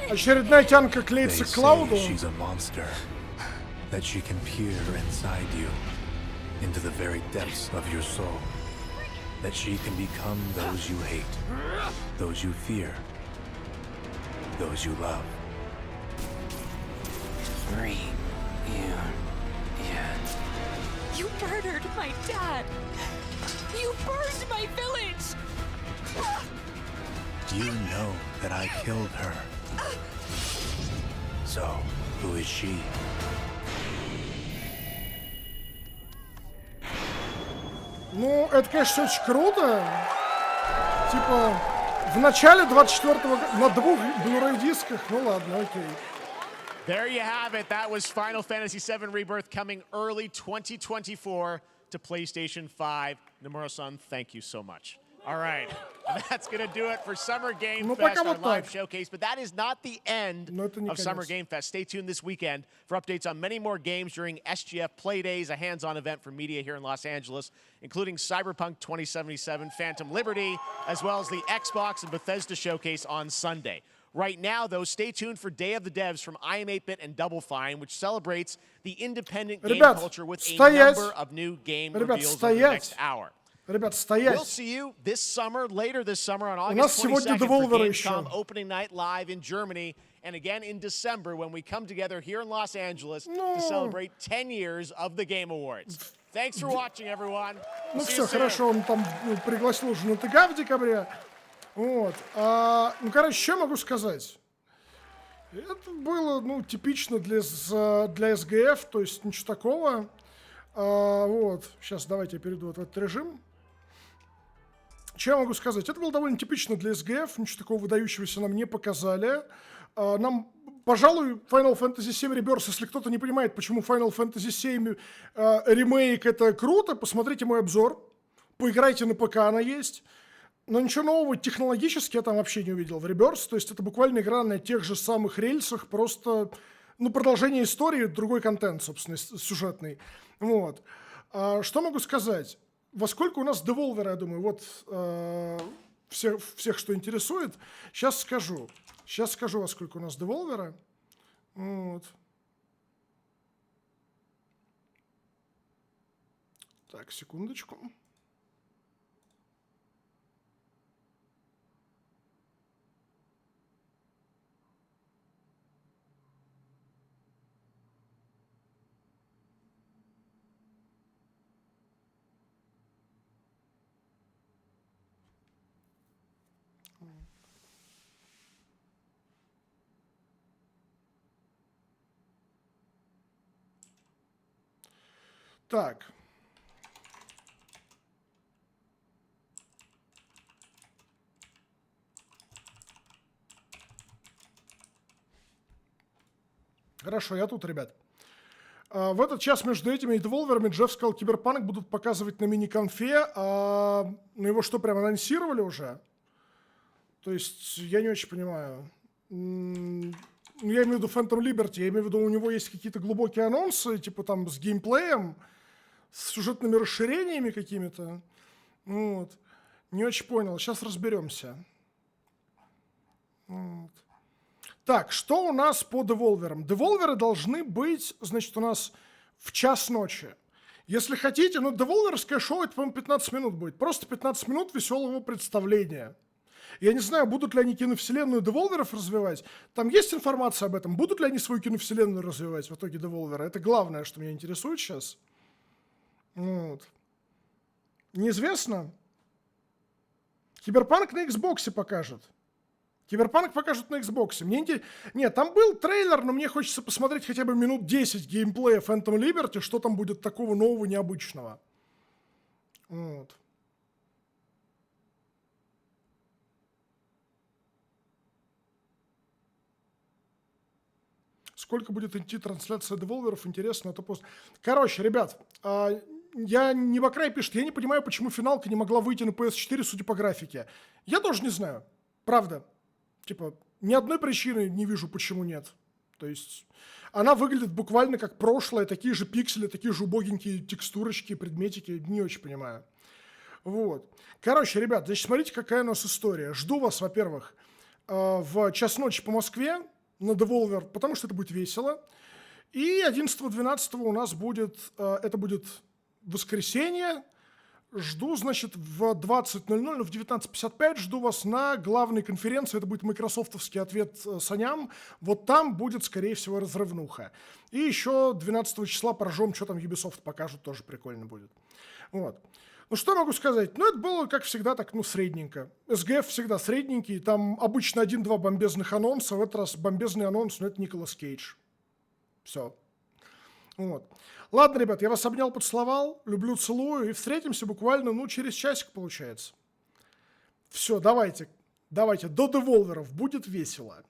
Очередная тянка клеится к Клауду. She's a monster. That she can peer inside you, into the very depths of your soul. That she can become those you hate, those you fear, those you love. Bring you in. You murdered my dad. You burned my village. You know that I killed her. So, who is she? Ну, это, конечно, очень круто. Типа, в начале 24-го на 2 Blu-ray дисках. Ну ладно, окей. There you have it. That was Final Fantasy VII Rebirth coming early 2024 to PlayStation 5. Nomura-san, thank you so much. All right, that's going to do it for Summer Game Fest, our live showcase. But that is not the end of Summer Game Fest. Stay tuned this weekend for updates on many more games during SGF Play Days, a hands-on event for media here in Los Angeles, including Cyberpunk 2077, Phantom Liberty, as well as the Xbox and Bethesda showcase on Sunday. Right now, though, stay tuned for Day of the Devs from I Am 8-Bit and Double Fine, which celebrates the independent game culture with a number of new game reveals over the next hour. Ребят, стоять. We'll see you this summer, later this summer on August 22nd for Gamescom opening night live in Germany, and again in December when we come together here in Los Angeles to celebrate 10 years of the Game Awards. Thanks for watching, everyone. Ну все, хорошо, он там пригласил уже на ТГ в декабре. Вот. Ну, короче, что могу сказать? Это было, ну, типично для СГФ, то есть ничего такого. Вот. Сейчас давайте я перейду вот в этот режим. Что я могу сказать? Это было довольно типично для СГФ, ничего такого выдающегося нам не показали. Нам, пожалуй, Final Fantasy VII Rebirth, если кто-то не понимает, почему Final Fantasy VII ремейк это круто, посмотрите мой обзор, поиграйте на ПК, она есть. Но ничего нового технологически я там вообще не увидел в Rebirth, то есть это буквально игра на тех же самых рельсах, просто, ну, продолжение истории, другой контент, собственно, сюжетный. Вот. Что могу сказать? Во сколько у нас деволверы, я думаю, вот всех, что интересует, сейчас скажу. Сейчас скажу, во сколько у нас деволверы. Вот. Так, секундочку. Так. Хорошо, я тут, ребят. В этот час между этими деволверами Джефф сказал, Киберпанк будут показывать на мини-конфе. Но его что, прям анонсировали уже? То есть, я не очень понимаю. Я имею в виду Phantom Liberty, я имею в виду, у него есть какие-то глубокие анонсы, типа там с геймплеем, с сюжетными расширениями какими-то. Вот. Не очень понял. Сейчас разберемся. Вот. Так, что у нас по деволверам? Деволверы должны быть, значит, у нас в час ночи. Если хотите, ну, деволверское шоу, это, по-моему, 15 минут будет. Просто 15 минут веселого представления. Я не знаю, будут ли они киновселенную деволверов развивать. Там есть информация об этом. Будут ли они свою киновселенную развивать в итоге деволвера? Это главное, что меня интересует сейчас. Вот. Неизвестно. Киберпанк на Xbox покажут. Киберпанк покажут на Xbox. Мне интересно. Нет, там был трейлер, но мне хочется посмотреть хотя бы минут 10 геймплея Phantom Liberty, что там будет такого нового, необычного. Вот. Сколько будет идти трансляция деволверов, интересно, это пост. Короче, ребят, я Небокрай пишет, я не понимаю, почему финалка не могла выйти на PS4, судя по графике. Я тоже не знаю, правда. Типа, ни одной причины не вижу, почему нет. То есть, она выглядит буквально как прошлое, такие же пиксели, такие же убогенькие текстурочки, предметики, не очень понимаю. Вот. Короче, ребят, значит, смотрите, какая у нас история. Жду вас, во-первых, в час ночи по Москве. на Devolver, потому что это будет весело. И 11-12 у нас будет, это будет воскресенье. Жду, значит, в 20:00, но в 19:55 жду вас на главной конференции. Это будет майкрософтовский ответ Саням. Вот там будет, скорее всего, разрывнуха. И еще 12 числа поржем, что там Ubisoft покажут, тоже прикольно будет. Вот. Ну, что могу сказать? Ну, это было, как всегда, так, ну, средненько. СГФ всегда средненький. Там обычно 1-2 бомбезных анонса. В этот раз бомбезный анонс, но это Николас Кейдж. Все. Вот. Ладно, ребят, я вас обнял, поцеловал. Люблю, целую. И встретимся буквально, ну, через часик, получается. Все, давайте. Давайте, до деволверов. Будет весело.